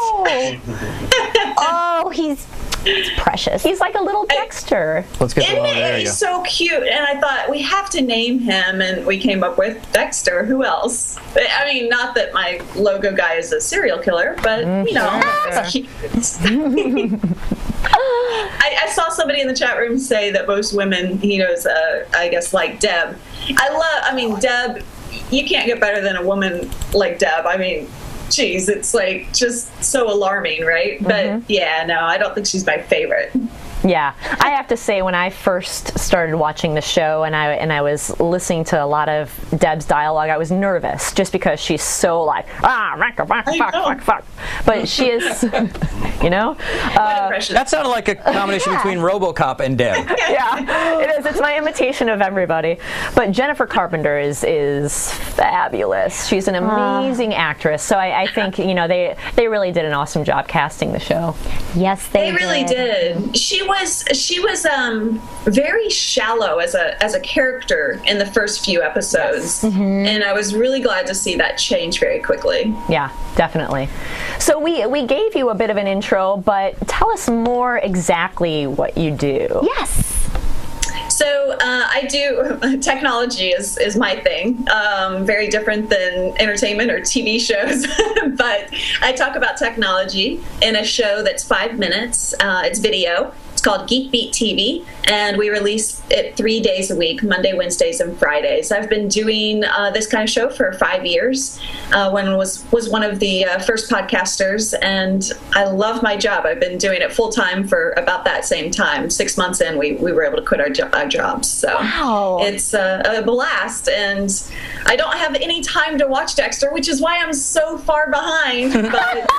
Oh, he's precious. He's like a little Dexter. Let's get the Isn't logo. There you it go. so cute? And I thought, we have to name him, and we came up with Dexter. Who else? Not that my logo guy is a serial killer, but it's cute. I saw somebody in the chat room say that most women he knows, I guess, like Deb. Deb, you can't get better than a woman like Deb. Geez, it's like just so alarming, right? But yeah, no, I don't think she's my favorite. Yeah, I have to say, when I first started watching the show and I was listening to a lot of Deb's dialogue, I was nervous just because she's so like, fuck. But she is, you know? That sounded like a combination between RoboCop and Deb. Yeah, it is. It's my imitation of everybody. But Jennifer Carpenter is fabulous. She's an amazing actress. So I think, you know, they really did an awesome job casting the show. Yes, they really did. She was very shallow as a character in the first few episodes, and I was really glad to see that change very quickly. Yeah, definitely. So we gave you a bit of an intro, but tell us more exactly what you do. Yes. So I do, technology is my thing, very different than entertainment or TV shows, but I talk about technology in a show that's 5 minutes. It's video. It's called Geek Beat TV, and we release it 3 days a week, Monday, Wednesdays, and Fridays. I've been doing this kind of show for 5 years. When was one of the first podcasters, and I love my job. I've been doing it full time for about that same time. 6 months in, we were able to quit our jobs. So it's a blast, and I don't have any time to watch Dexter, which is why I'm so far behind. But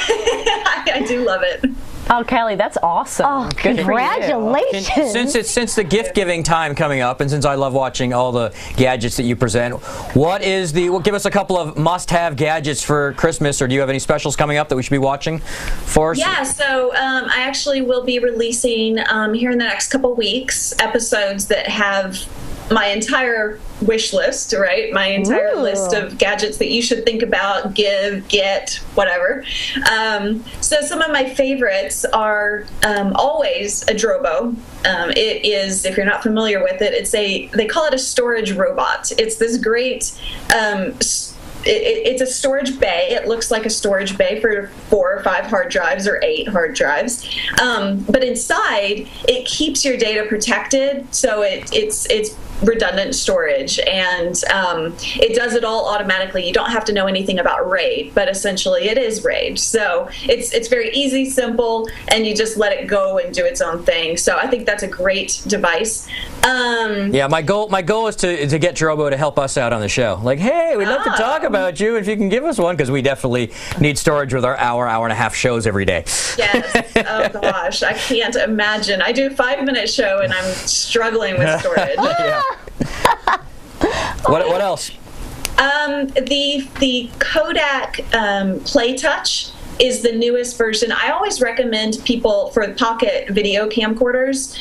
I do love it. Oh, Kelly, that's awesome. Oh, congratulations. Since the gift giving time coming up, and since I love watching all the gadgets that you present, give us a couple of must-have gadgets for Christmas, or do you have any specials coming up that we should be watching for us? Yeah, so I actually will be releasing here in the next couple weeks episodes that have my entire wish list, right? My entire list of gadgets that you should think about, give, get, whatever. So some of my favorites are always a Drobo. It is, if you're not familiar with it, they call it a storage robot. It's this great, it's a storage bay. It looks like a storage bay for 4 or 5 hard drives or 8 hard drives. But inside, it keeps your data protected, so it's redundant storage, and it does it all automatically. You don't have to know anything about RAID, but essentially it is RAID. So it's very easy, simple, and you just let it go and do its own thing. So I think that's a great device. Yeah, my goal is to get Drobo to help us out on the show. Like, hey, we'd love to talk about you if you can give us one, because we definitely need storage with our hour and a half shows every day. Yes. Oh gosh, I can't imagine. I do a 5-minute show and I'm struggling with storage. Yeah. What else? The Kodak PlayTouch is the newest version. I always recommend people for pocket video camcorders,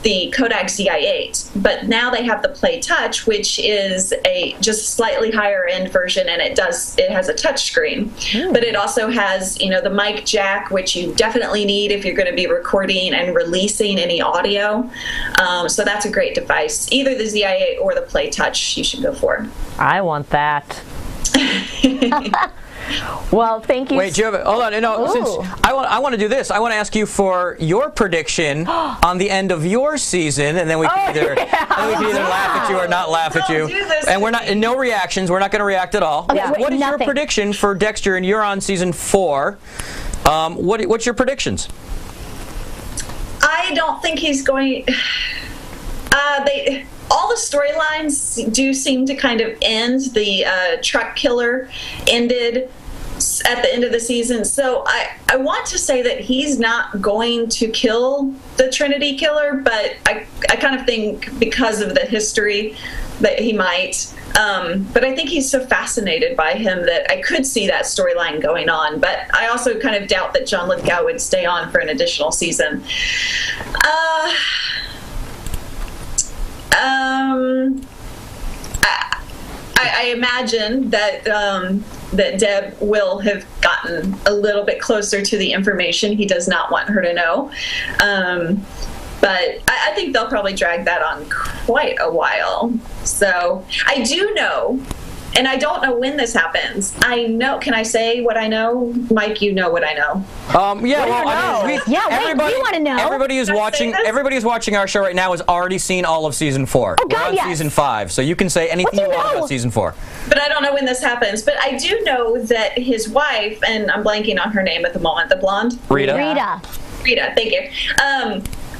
the Kodak ZI-8, but now they have the PlayTouch, which is a just slightly higher end version, and it has a touch screen, but it also has, you know, the mic jack, which you definitely need if you're going to be recording and releasing any audio. So that's a great device. Either the ZI-8 or the PlayTouch you should go for. I want that. Well, thank you. Wait, do you have hold on. No, since I want to do this, I want to ask you for your prediction on the end of your season, and then we can either laugh at you or not laugh at you. And we're not, no reactions. We're not going to react at all. Okay, what is your prediction for Dexter? And you're on season 4. What's your predictions? I don't think he's going. All the storylines do seem to kind of end. The truck killer ended at the end of the season. So I want to say that he's not going to kill the Trinity killer, but I kind of think because of the history that he might. But I think he's so fascinated by him that I could see that storyline going on. But I also kind of doubt that John Lithgow would stay on for an additional season. I imagine that that Deb will have gotten a little bit closer to the information he does not want her to know. But I think they'll probably drag that on quite a while. So I do know, and I don't know when this happens. I know. Can I say what I know, Mike? You know what I know. Yeah. Well, I mean, we want to know. Everybody who's watching our show right now has already seen all of season 4. Oh, God, we're on season 5, so you can say anything you want about season 4. But I don't know when this happens. But I do know that his wife, and I'm blanking on her name at the moment, the blonde? Rita. Rita, thank you.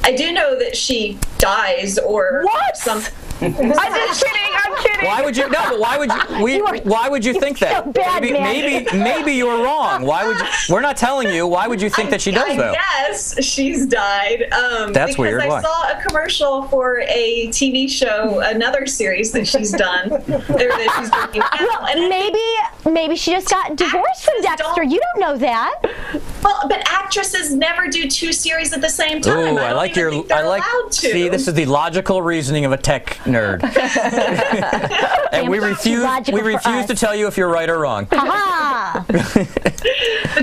I do know that she dies or something. I'm just kidding. I'm kidding. Why would you? No, but why would you? Why would you think that? so bad, maybe you're wrong. Why would you? We're not telling you. Why would you think that she does though? Yes, she's died. That's weird. Because I saw a commercial for a TV show, another series that she's done. Or that she's working now. And maybe she just got divorced from Dexter. You don't know that. Well, but actresses never do 2 series at the same time. Ooh, I like your. Allowed to. See, this is the logical reasoning of a tech nerd. And we refuse to tell you if you're right or wrong. The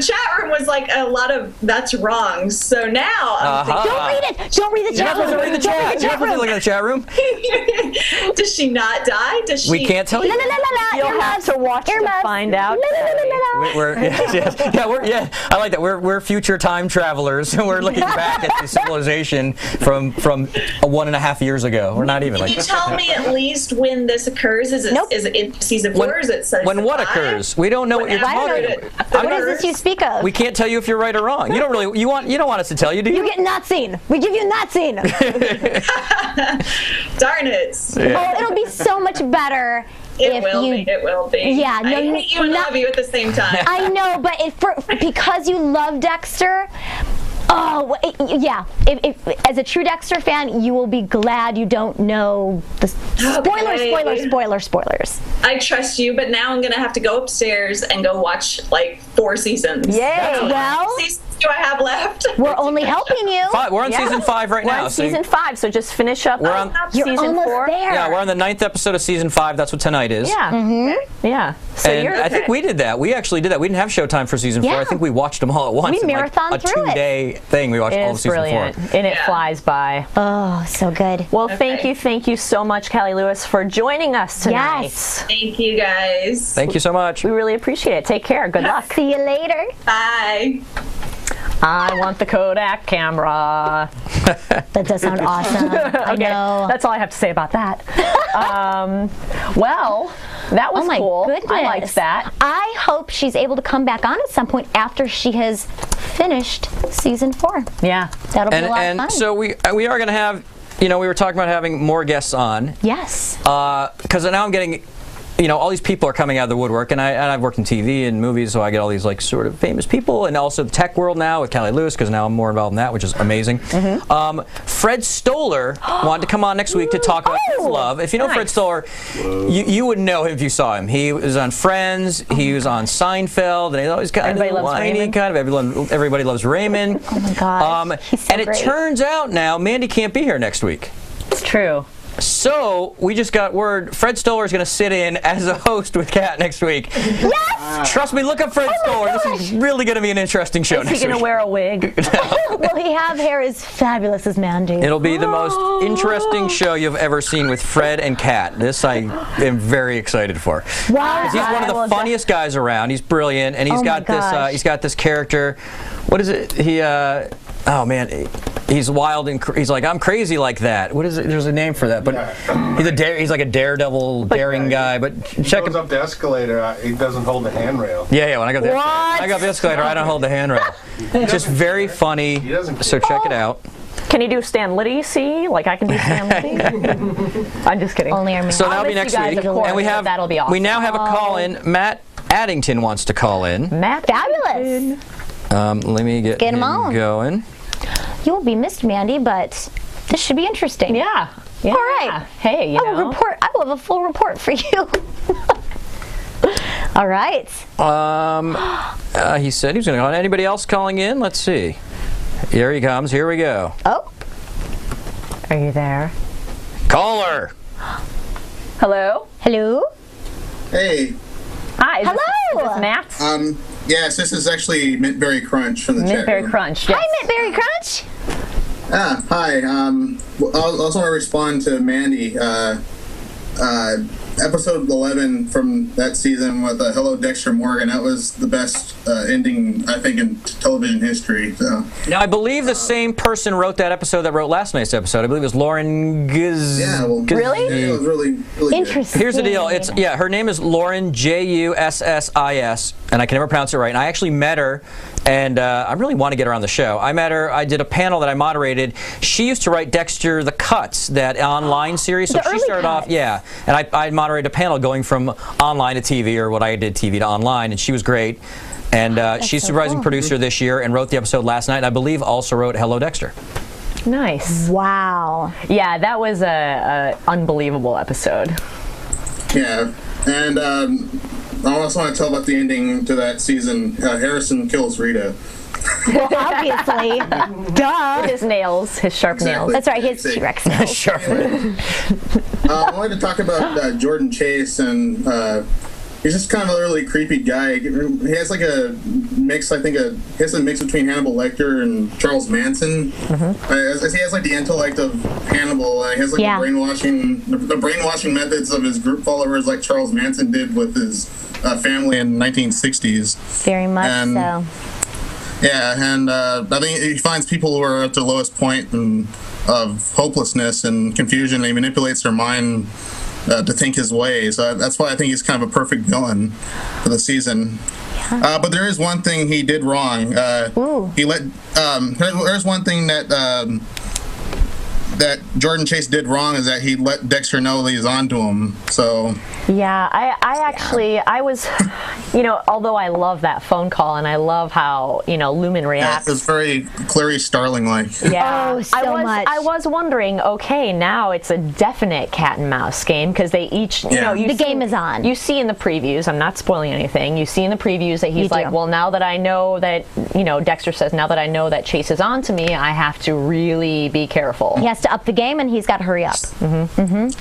chat room was like a lot of that's wrong. So now I'm thinking, don't read it. Don't read the chat room. You're not supposed to read the chat. You're not supposed to look at the chat room. Does she not die? Does she? We can't tell you. You'll have to watch to find out. I like that. We're future time travelers, and we're looking back at the civilization from 1.5 years ago. We're not even Can like. you tell me at least when this occurs? Is it in season 4? Or is it season when what 5? occurs? We don't know what you're talking about. What is this you speak of? We can't tell you if you're right or wrong. You don't really. You don't want us to tell you, do you? You get not seen. We give you not seen. Darn it. Oh, it'll be so much better. It will be. Yeah, no, I hate you and love you at the same time. I know, but because you love Dexter. Oh, yeah. If as a true Dexter fan, you will be glad you don't know the spoilers. I trust you, but now I'm going to have to go upstairs and go watch like 4 seasons. Yay! Well, seasons do I have left? We're only helping you. We're on season 5 right now. We're on season 5, so just finish up. We're on season 4. There. Yeah, we're on the 9th episode of season 5. That's what tonight is. Yeah. Mm-hmm. Yeah. So and I think we did that. We actually did that. We didn't have Showtime for season 4. I think we watched them all at once. We marathoned through a 2-day thing. We watched all of season brilliant. 4. And it flies by. Oh, so good. Well, thank you so much, Callie Lewis, for joining us tonight. Yes. Thank you, guys. Thank you so much. We really appreciate it. Take care. Good luck. See you later. Bye. I want the Kodak camera. That does sound awesome. I know. That's all I have to say about that. Well, that was cool. Goodness. I liked that. I hope she's able to come back on at some point after she has finished season 4. Yeah. That'll be a lot of fun. So we are going to have, we were talking about having more guests on. Yes. Because now I'm getting, all these people are coming out of the woodwork, and I've worked in TV and movies, so I get all these like sort of famous people, and also the tech world now with Callie Lewis, because now I'm more involved in that, which is amazing. Fred Stoller wanted to come on next week to talk about his love. If you know Fred Stoller, you would know him if you saw him. He was on Friends, he was on Seinfeld, and he's always kind of whiny, everybody loves Raymond. Oh my gosh, he's so and great. It turns out now Mandy can't be here next week. It's true. So we just got word Fred Stoller is going to sit in as a host with Kat next week. Yes! Trust me, look up Fred Stoller. This is really going to be an interesting show next week. Is he going to wear a wig? Will he have hair as fabulous as Mandy? It'll be the most interesting show you've ever seen with Fred and Kat. This I am very excited for. Wow! He's one of the funniest guys around. He's brilliant, and he's got this. He's got this character. What is it? Oh man, he's wild and he's like, I'm crazy like that. What is it? There's a name for that, but he's like a daredevil, daring guy. But check him up the escalator. He doesn't hold the handrail. Yeah. When I go up the escalator, I don't hold the handrail. It's just very funny. So check it out. Can you do Stan Liddy? See, like I can do Stan Liddy. I'm just kidding. Only our So that'll be next week, and we have that'll be awesome. We now have a call in. Matt Addington wants to call in. Matt, fabulous. Let me get him on. Going. You will be missed, Mandy, but this should be interesting. Yeah. All right. Hey, I will have a full report for you. All right. He said he was going to call. Anybody else calling in? Let's see. Here he comes. Here we go. Oh. Are you there? Caller. Hello. Hello. Hey. Hi. Hello. Is this Matt? Yes, this is actually Mintberry Crunch from the chat room. Mintberry Crunch. Yes. Hi, Mintberry Crunch. Hi. I also want to respond to Mandy. episode 11 from that season with Hello Dexter Morgan. That was the best ending, I think, in television history. So. Now, I believe the same person wrote that episode that wrote last night's episode. I believe it was Lauren Giz. Yeah, well, Really? Yeah, it was really, really Interesting. Here's the deal. It's her name is Lauren Jussis, and I can never pronounce it right. And I actually met her, and I really want to get her on the show. I met her. I did a panel that I moderated. She used to write Dexter: The Cuts, that online series. So she started off, and I moderated a panel going from online to TV, or what I did TV to online, and she was great. And she's supervising producer this year and wrote the episode last night, and I believe also wrote Hello Dexter. Nice. Wow. Yeah, that was a unbelievable episode. Yeah, and I also want to tell about the ending to that season. Harrison kills Rita. Well, obviously. Duh. His nails, his sharp nails. That's right, his T-Rex nails. Sure. I wanted to talk about Jordan Chase, and he's just kind of a really creepy guy. He has like a mix, he has a mix between Hannibal Lecter and Charles Manson. He has like the intellect of Hannibal. He has like the brainwashing methods of his group followers, like Charles Manson did with his family in the 1960s. Very much so. Yeah, and I think he finds people who are at their lowest point of hopelessness and confusion, and he manipulates their mind to think his way. So that's why I think he's kind of a perfect villain for the season. Yeah. But there is one thing he did wrong. He let there's one thing that Jordan Chase did wrong, is that he let Dexter know that he's onto him. So yeah, I was, although I love that phone call and I love how Lumen reacts. Yeah, it was very Clarice Starling-like. Yeah, so much. I was wondering. Okay, now it's a definite cat and mouse game, because they each, the game is on. You see in the previews. I'm not spoiling anything. You see in the previews that he's like, well, now that I know that, Dexter says, now that I know that Chase is on to me, I have to really be careful. He has to up the game, and he's got to hurry up.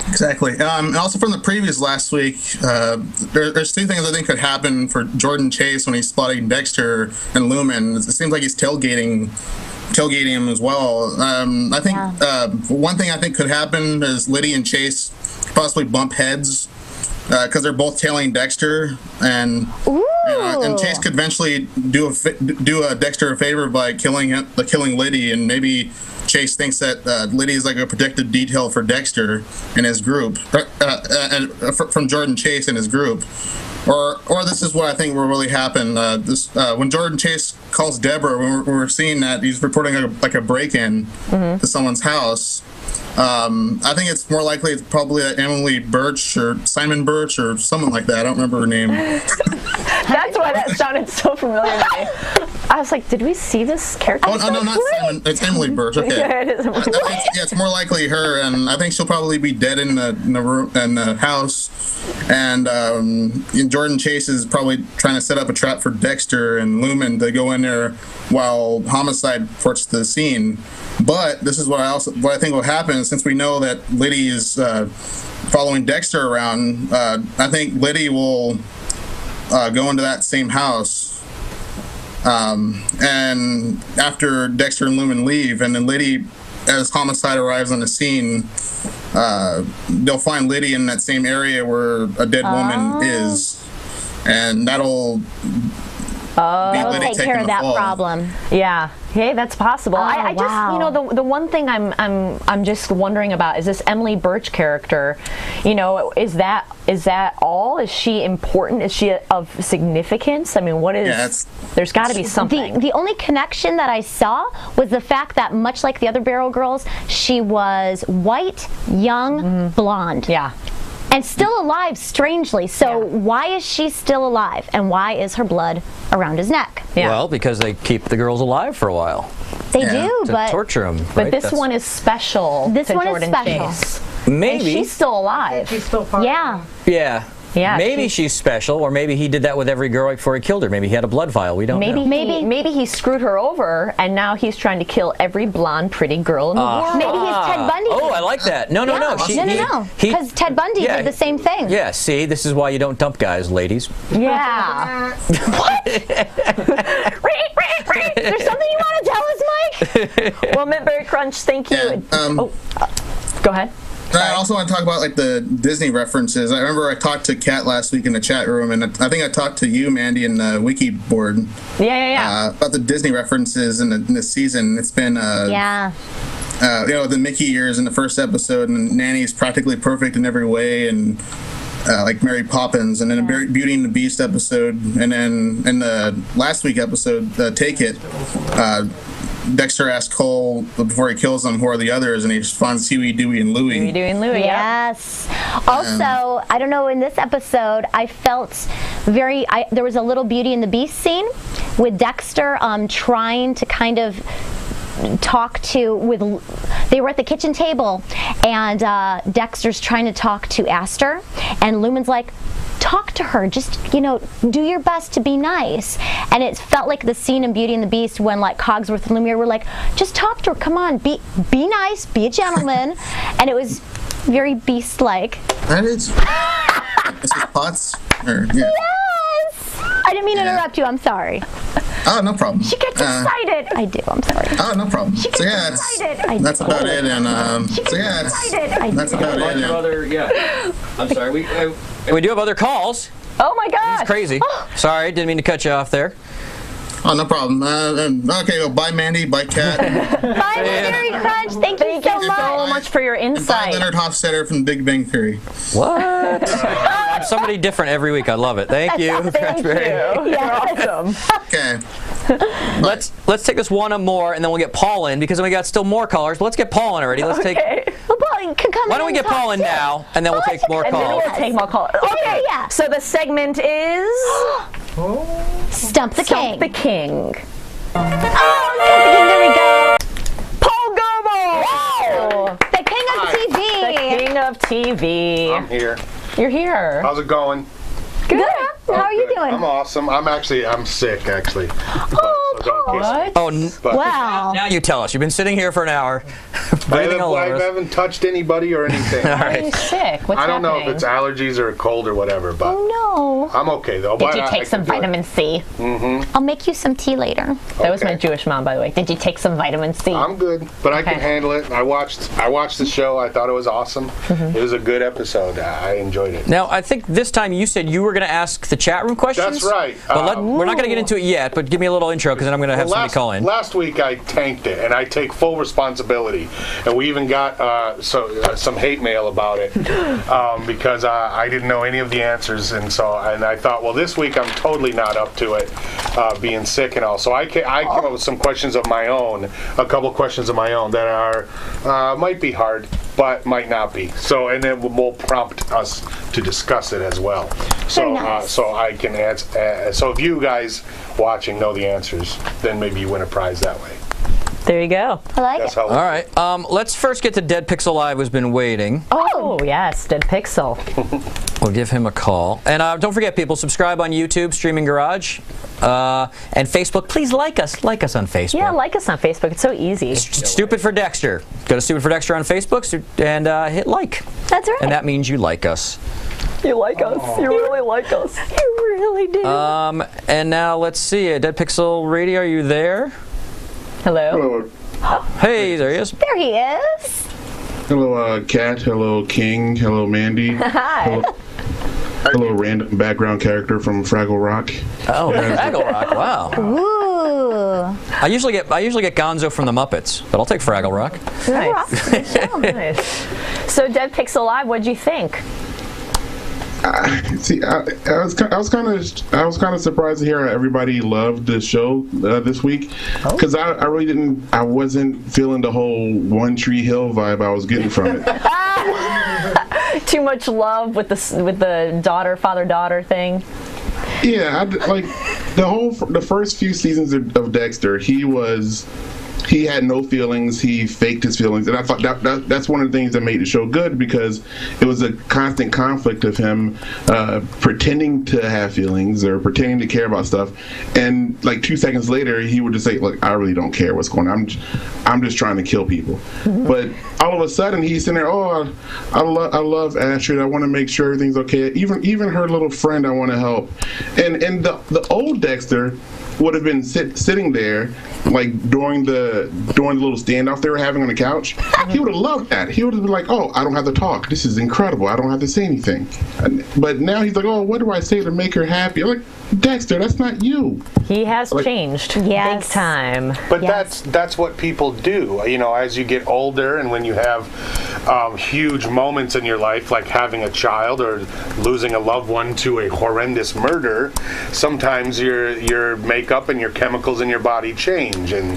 Exactly. And also from the previews last week, there's two things I think could happen for Jordan Chase when he's spotting Dexter and Lumen. It seems like he's tailgating him as well. I think one thing I think could happen is Liddy and Chase possibly bump heads, because they're both tailing Dexter, and Chase could eventually do Dexter a favor by killing Liddy, and maybe Chase thinks that Liddy is like a protected detail for Dexter and his group, from Jordan Chase and his group. Or this is what I think will really happen. When Jordan Chase calls Deborah, we're seeing that he's reporting a break-in to someone's house. I think it's more likely it's probably Emily Birch or Simon Birch or someone like that. I don't remember her name. That's why that sounded so familiar to me. I was like, did we see this character? Oh, no, not Simon. It's Emily Birch. Okay. Yeah, it is. It's more likely her, and I think she'll probably be dead in the room in the house. And Jordan Chase is probably trying to set up a trap for Dexter and Lumen to go in there while Homicide reports to the scene. But this is what I think will happen, since we know that Liddy is following Dexter around. I think Liddy will go into that same house. And after Dexter and Lumen leave, and then Liddy, as Homicide arrives on the scene, they'll find Liddy in that same area where a dead woman is, and that'll take care of that problem. Yeah. Hey, that's possible. I just, the one thing I'm just wondering about is this Emily Birch character. Is that all? Is she important? Is she of significance? I mean, what is? Yeah, there's got to be something. The only connection that I saw was the fact that, much like the other Barrel Girls, she was white, young, blonde. Yeah. And still alive, strangely. So why is she still alive? And why is her blood around his neck? Yeah. Well, because they keep the girls alive for a while. They do, to torture them. But this one is special. This to one Jordan is special. Chase. Maybe. And she's still alive. She's still part Yeah. Yeah. Yeah, maybe she's special, or maybe he did that with every girl before he killed her. Maybe he had a blood vial. We don't know. Maybe he screwed her over, and now he's trying to kill every blonde, pretty girl in the world. Maybe he's Ted Bundy. Oh, I like that. No. No. Because Ted Bundy did the same thing. Yeah, see, this is why you don't dump guys, ladies. Yeah. What? Is there something you want to tell us, Mike? Well, Mint Berry Crunch, thank you. Yeah, go ahead. I also want to talk about like the Disney references. I remember I talked to Kat last week in the chat room, and I think I talked to you, Mandy, in the wiki board. About the Disney references in this season. It's been the Mickey years in the first episode, and Nanny's practically perfect in every way, and like Mary Poppins, and then a Beauty and the Beast episode, and then in the last week episode, Take It. Dexter asks Cole before he kills them, who are the others, and he just finds Huey, Dewey, and Louie. Huey, Dewey, and Louie, yes. Also, I don't know, in this episode, I felt there was a little Beauty and the Beast scene with Dexter trying to kind of talk to, they were at the kitchen table, and Dexter's trying to talk to Aster, and Lumen's like, talk to her, just, do your best to be nice. And it felt like the scene in Beauty and the Beast when like Cogsworth and Lumiere were like, just talk to her, come on, be nice, be a gentleman. And it was very Beast-like. That is Potts? Yes! I didn't mean to interrupt you, I'm sorry. Oh, no problem. She gets excited. I do, I'm sorry. Oh, no problem. She gets excited. That's about it, and that's about it. I'm sorry, we do have other calls. Oh my God! It's crazy. Sorry, didn't mean to cut you off there. Oh, no problem. Okay, well, bye, Mandy. Bye, Kat. Bye, Theory Crunch. Thank you so much for your insight. Bye, Leonard Hofstadter from Big Bang Theory. What? I'm somebody different every week. I love it. Thank you. Thank you. You're awesome. Okay. Let's take this one more, and then we'll get Paul in, because we got still more callers. But let's get Paul in already. Let's take. Well, Paul can come. Why don't we get Paul in now, and then we'll take more calls. And then we'll take more calls. Okay. Yeah. So the segment is Stump the King. Stump the King. Oh, Stump the King. There we go. Paul Goebel. Wow. The King of TV. The King of TV. I'm here. You're here. How's it going? Good. How are you doing? I'm awesome. I'm sick, actually. Oh, Paul. What? Wow. Now you tell us. You've been sitting here for an hour. I haven't touched anybody or anything. All Why are you right. sick? What's I don't know happening? if it's allergies or a cold or whatever, but Oh, no. I'm okay though. Did you take some vitamin C? I'll make you some tea later. That was my Okay. Jewish mom, by the way. Did you take some vitamin C? I'm good, but I can Okay. handle it. I watched the show. I thought it was awesome. It was a good episode. I enjoyed it. Now, I think this time you said you were going to ask the chat room questions. That's right. But we're not going to get into it yet, but give me a little intro, because then I'm going to have somebody call in. Last week I tanked it, and I take full responsibility. And we even got some hate mail about it because I didn't know any of the answers, and I thought, well, this week I'm totally not up to it, being sick and all. So I came up with some questions of my own, a couple questions of my own that are might be hard, but might not be. So, and then will prompt us to discuss it as well. So, nice. so I can answer. So if you guys watching know the answers, then maybe you win a prize that way. There you go. I like That's it. how. All right. Let's first get to Dead Pixel Live, who's been waiting. Oh, yes. Dead Pixel. We'll give him a call. And don't forget, people, subscribe on YouTube, Streaming Garage, and Facebook. Please like us. Like us on Facebook. Yeah, like us on Facebook. It's so easy. Stupid for Dexter. Go to Stupid for Dexter on Facebook and hit like. That's right. And that means you like us. You like us. You really like us. You really do. And now let's see. Dead Pixel Radio, are you there? Hello. Hey, there he is. There he is. Hello, Kat. Hello, King. Hello, Mandy. Hi. Hello, random background character from Fraggle Rock. Oh, Fraggle Rock. Wow. Ooh. I usually get Gonzo from the Muppets, but I'll take Fraggle Rock. Nice. Nice. So, Dead Pixel Live, what'd you think? See, I was kind of surprised to hear everybody loved the show this week, because I really didn't. I wasn't feeling the whole One Tree Hill vibe I was getting from it. Too much love with the father-daughter thing. Yeah, like the first few seasons of Dexter, he had no feelings. He faked his feelings, and I thought that's one of the things that made the show good, because it was a constant conflict of him pretending to have feelings or pretending to care about stuff, and like 2 seconds later, he would just say, "Look, I really don't care what's going on. I'm just trying to kill people." But all of a sudden, he's in there. Oh, I love Astrid. I want to make sure everything's okay. Even her little friend, I want to help. And the old Dexter, would have been sitting there, like during the little standoff they were having on the couch, he would have loved that. He would have been like, "Oh, I don't have to talk. This is incredible. I don't have to say anything." But now he's like, "Oh, what do I say to make her happy?" I'm like, Dexter, that's not you. He has changed big time. But that's what people do. You know, as you get older and when you have huge moments in your life, like having a child or losing a loved one to a horrendous murder, sometimes your makeup and your chemicals in your body change, and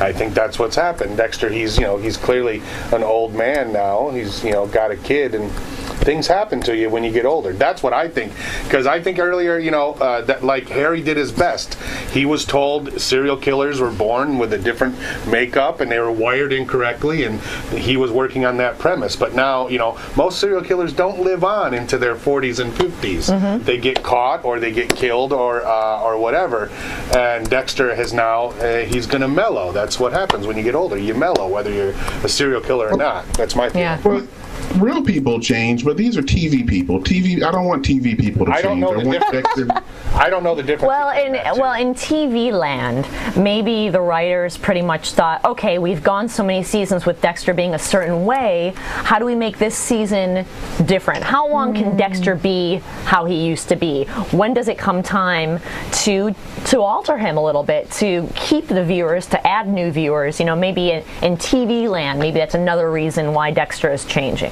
I think that's what's happened. Dexter, he's clearly an old man now. He's got a kid, and things happen to you when you get older. That's what I think. Because I think earlier, that like Harry did his best. He was told serial killers were born with a different makeup and they were wired incorrectly, and he was working on that premise. But now, most serial killers don't live on into their 40s and 50s. They get caught or they get killed or whatever. And Dexter has now, he's going to mellow. That's what happens when you get older. You mellow, whether you're a serial killer or not. That's my feeling. Yeah. Well, real people change, but these are TV people. I don't want TV people to change. I don't know the difference. Well, in TV land, maybe the writers pretty much thought, okay, we've gone so many seasons with Dexter being a certain way. How do we make this season different? How long can Dexter be how he used to be? When does it come time to alter him a little bit, to keep the viewers, to add new viewers? Maybe in TV land, maybe that's another reason why Dexter is changing.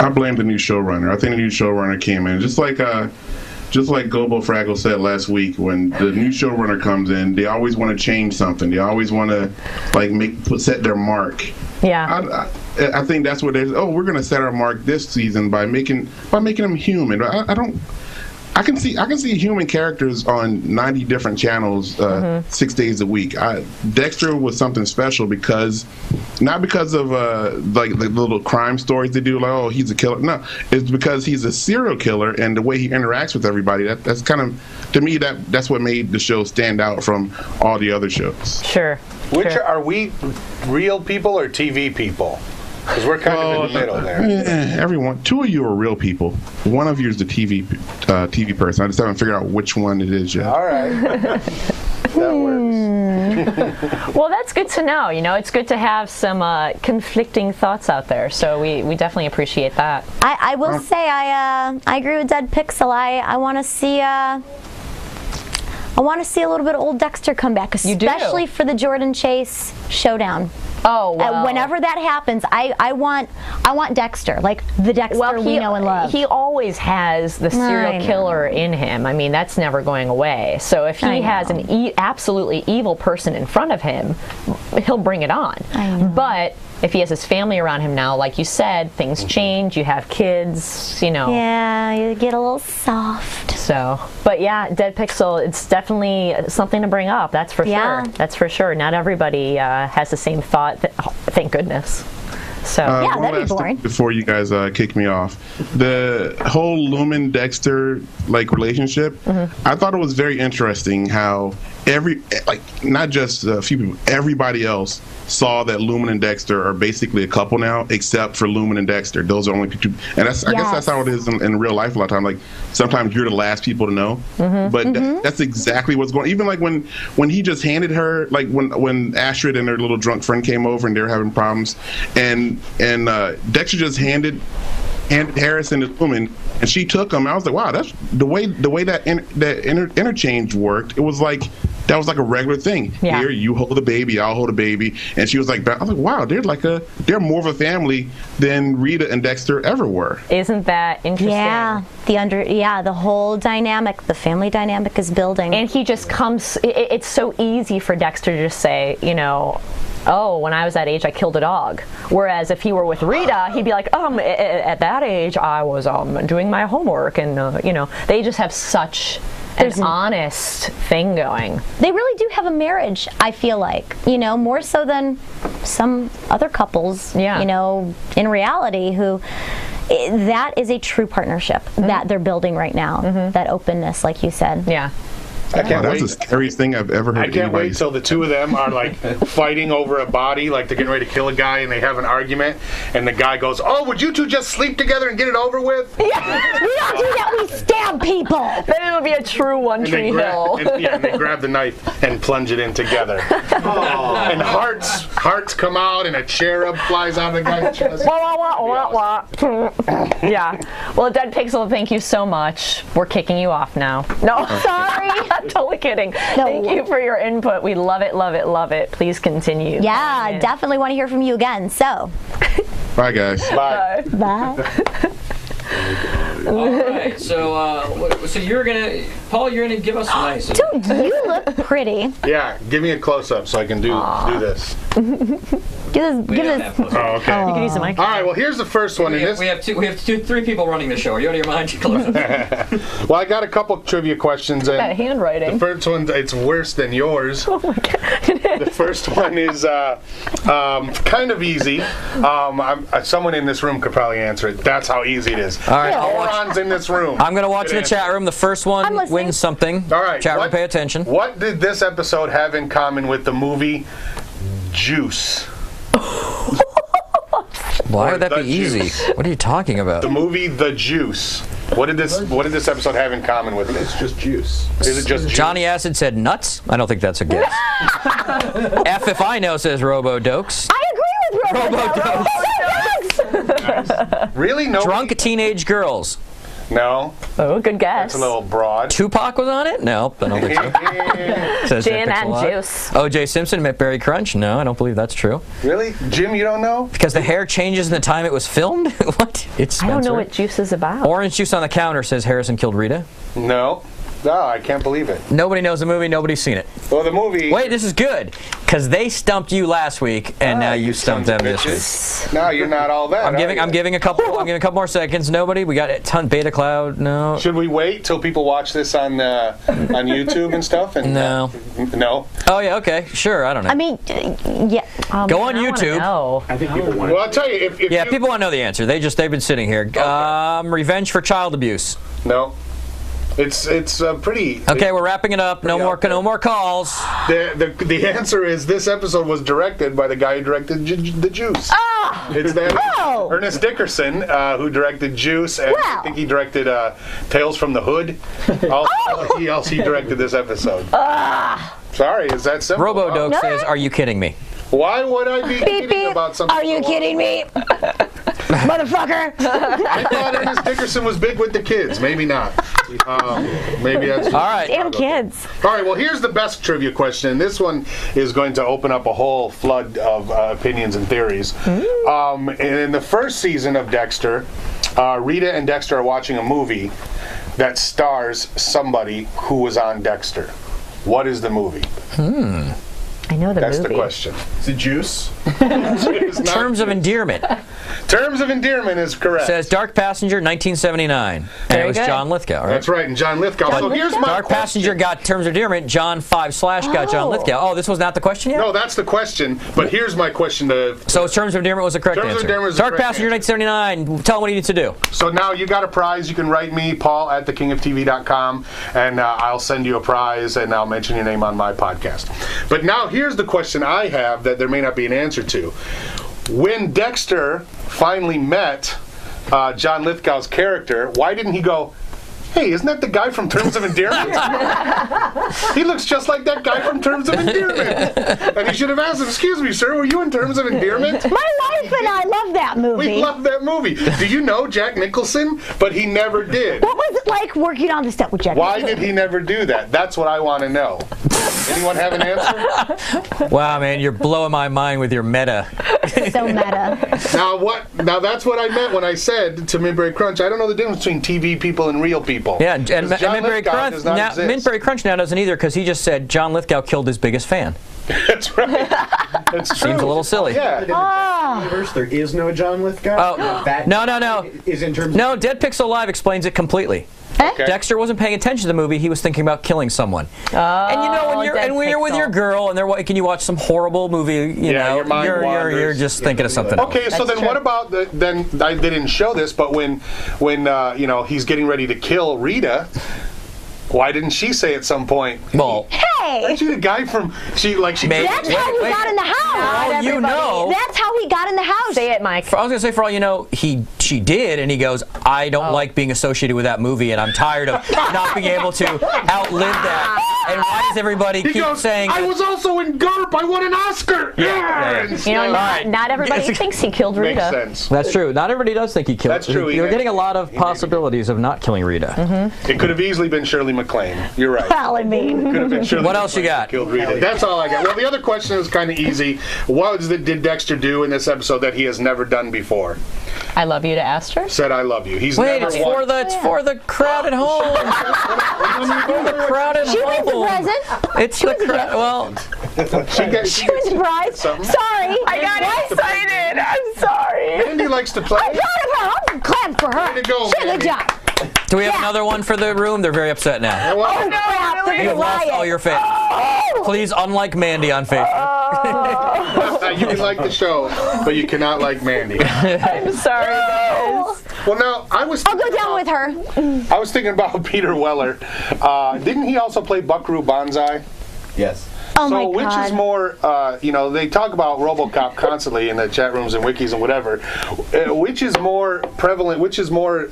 I blame the new showrunner. I think the new showrunner came in just like Gobo Fraggle said last week. When the new showrunner comes in, they always want to change something. They always want to set their mark. Yeah. I think that's what we're going to set our mark this season by making them human. I can see human characters on 90 different channels 6 days a week. Dexter was something special not because of like the little crime stories they do, like, oh, he's a killer. No, it's because he's a serial killer, and the way he interacts with everybody, that's kind of, to me, that's what made the show stand out from all the other shows. Sure. Are we real people or TV people? Because we're kind of in the middle there. Everyone, two of you are real people. One of you is the TV person. I just haven't figured out which one it is yet. All right. That works. Well, that's good to know. It's good to have some conflicting thoughts out there. So we definitely appreciate that. I will say I agree with Dead Pixel. I want to see a little bit of old Dexter come back, especially for the Jordan Chase showdown. Oh, wow. Whenever that happens, I want Dexter, like the Dexter we know and love. He always has the serial killer in him. I mean, that's never going away. So if he has an absolutely evil person in front of him, he'll bring it on. But if he has his family around him now, like you said, things change. You have kids, Yeah, you get a little soft. So, but yeah, Dead Pixel, it's definitely something to bring up. That's for sure. That's for sure. Not everybody has the same thought. Thank goodness. So that'd be boring. Before you guys kick me off, the whole Lumen Dexter relationship, I thought it was very interesting how not just a few people, everybody else saw that Lumen and Dexter are basically a couple now, except for Lumen and Dexter. Those are only two, and I guess that's how it is in real life a lot of times. Like sometimes you're the last people to know, but that's exactly what's going on. Even like when he just handed her, like when Astrid and her little drunk friend came over and they were having problems, and Dexter just handed Harrison his Lumen, and she took him. I was like, wow, that's the way that interchange worked. It was like that was like a regular thing. Yeah. Here, you hold the baby, I'll hold a baby, and she was like, I was like, wow, they're more of a family than Rita and Dexter ever were. Isn't that interesting? Yeah, the whole dynamic, the family dynamic is building. And he just comes. It's so easy for Dexter to just say, oh, when I was that age, I killed a dog. Whereas if he were with Rita, he'd be like, at that age, I was doing my homework, and they just have such an honest thing going. They really do have a marriage, I feel like, more so than some other couples, in reality, who that is a true partnership that they're building right now, that openness, like you said. Yeah. I can't That's wait. the scariest thing I've ever heard. I can't wait till the two of them are like fighting over a body, like they're getting ready to kill a guy, and they have an argument, and the guy goes, "Oh, would you two just sleep together and get it over with?" Yeah, we don't do that. We stab people. Then it would be a true One Tree Hill. And they grab the knife and plunge it in together. And hearts come out, and a cherub flies out of the guy's chest. Wah, wah, wah, wah, wah. Yeah. Well, Dead Pixel, thank you so much. We're kicking you off now. No, sorry. I'm totally kidding. No. Thank you for your input. We love it, love it, love it. Please continue. Yeah, definitely want to hear from you again. So, Bye, guys. Bye. bye. All right, so you're gonna, Paul, you're gonna give us some nice. Dude, you look pretty. Yeah, give me a close up so I can do this. Give this. Oh, okay. You can use the mic. All right. Well, here's the first one. We have three people running the show. Are you out of your mind? Well, I got a couple trivia questions, That and handwriting. the first one, it's worse than yours. Oh my God. The first one is kind of easy. Someone in this room could probably answer it. That's how easy it is. All right, Morons in this room. I'm gonna watch in the chat room. The first I'm one listening. wins something. All right. Chat room, pay attention. What did this episode have in common with the movie Juice? Why would that The be easy? Juice. What are you talking about? The movie The Juice. What did this episode have in common with this? It's just juice. Is it just juice? Johnny Acid said nuts. I don't think that's a guess. F if I know says Robo-Dokes. I agree with Robo-Dokes. Really? No. Drunk teenage girls. No. Oh, good guess. It's a little broad. Tupac was on it? No, I don't think so. Says Gin Epics and a lot. juice. O.J. Simpson met Barry Crunch? No, I don't believe that's true. Really? Jim, you don't know? Because the hair changes in the time it was filmed? What? It's Spencer. I don't know what juice is about. Orange juice on the counter says Harrison killed Rita. No. No, I can't believe it. Nobody knows the movie. Nobody's seen it. Well, the movie... Wait, this is good. Because they stumped you last week, and now you stumped them this week. No, you're not all that. I'm giving a couple more seconds. Nobody. We got a ton. Beta Cloud. No. Should we wait till people watch this on YouTube and stuff? And No. No. Oh yeah. Okay. Sure. I don't know. I mean, yeah. Go on I wanna YouTube. know. I think people want Well, I'll tell you. If Yeah, you, people want to know the answer. They've been sitting here. Revenge for child abuse. No. It's pretty. Okay, we're wrapping it up. No more calls. The answer is this episode was directed by the guy who directed The Juice. It's that Ernest Dickerson who directed Juice, and I think he directed Tales from the Hood. He directed this episode. Sorry, is that simple? Robo-Doke says, "Are you kidding me?" Why would I be kidding about something? Are you kidding me? Motherfucker. I thought Ernest Dickerson was big with the kids. Maybe not. Maybe that's All right. Damn kids. All right, well, here's the best trivia question, and this one is going to open up a whole flood of opinions and theories. In the first season of Dexter, Rita and Dexter are watching a movie that stars somebody who was on Dexter. What is the movie? I know the That's movie. the question. Is it juice? Terms of endearment. Terms of endearment is correct. Says Dark Passenger, 1979, and Very it was good. John Lithgow. Right? That's right, and John Lithgow. So here's my Dark Passenger got Terms of Endearment. John 5/ got John Lithgow. Oh, this was not the question yet? No, that's the question, but here's my question to... So Terms of Endearment was the correct Terms of answer. Endearment was the Dark correct Passenger, 1979. Tell him what he needs to do. So now you got a prize. You can write me, Paul, at thekingoftv.com, and I'll send you a prize, and I'll mention your name on my podcast. But now here's the question I have that there may not be an answer to. When Dexter finally met John Lithgow's character, why didn't he go, "Hey, isn't that the guy from Terms of Endearment?" He looks just like that guy from Terms of Endearment. And he should have asked him, "Excuse me, sir, were you in Terms of Endearment?" My wife and I love that movie. We love that movie. Do you know Jack Nicholson? But he never did. What was it like working on the set with Jack? Why did he never do that? That's what I want to know. Anyone have an answer? Wow, man, you're blowing my mind with your meta. So meta. Now that's what I meant when I said to Midbury Crunch, I don't know the difference between TV people and real people. Yeah, and John Minbury Lithgow Crunch, does not now, exist. Minbury Crunch now doesn't either because he just said John Lithgow killed his biggest fan. That's right. That's true. Seems a little silly. Yeah. In the universe, there is no John Lithgow. Oh, That no. Is in terms No, Dead Pixel Live explains it completely. Okay. Dexter wasn't paying attention to the movie; he was thinking about killing someone. And you know, when you're with your girl and they're can you watch some horrible movie? You know, your mind you're wanders. just thinking of something else. Okay, so then what about then they didn't show this, but when he's getting ready to kill Rita, Why didn't she say at some point? Well, Hey! Aren't you the guy from she? That's how he got in the house. For all you know, That's how he got in the house. Say it, Mike. I was gonna say, for all you know, she did, and he goes, I don't like being associated with that movie, and I'm tired of not being able to outlive that. And why does everybody keep saying? I was also in Garp. I won an Oscar. Yeah. You know, not everybody thinks he killed Rita. Makes sense. That's true. Not everybody does think he killed. That's true. You're getting a lot of possibilities of not killing Rita. It could have easily been Shirley MacLaine. You're right. Well, I mean, Could have been Shirley What else you MacLaine got? Killed Rita. That's all I got. Well, the other question is kind of easy. What did Dexter do in this episode that he has never done before? I love you to Esther. Said I love you. He's Wait, never it's for the crowd at home. For the crowd at she home. was the present. It's the crowd. Well, She was surprised. Sorry. I got excited. I'm sorry. Andy likes to play. I'm proud of her. I'll clap for her. Way to go, She did a Mandy. good job. do we have another one for the room? They're very upset now. Well, Oh, no, You have lost all your fans. Please unlike Mandy on Facebook. you can like the show, but you cannot like Mandy. I'm sorry, guys. Well, now I was. I'll go down with her. I was thinking about Peter Weller. Didn't he also play Buckaroo Banzai? Yes. Oh So my which God. is more, they talk about RoboCop constantly in the chat rooms and wikis and whatever. Which is more prevalent? Which is more,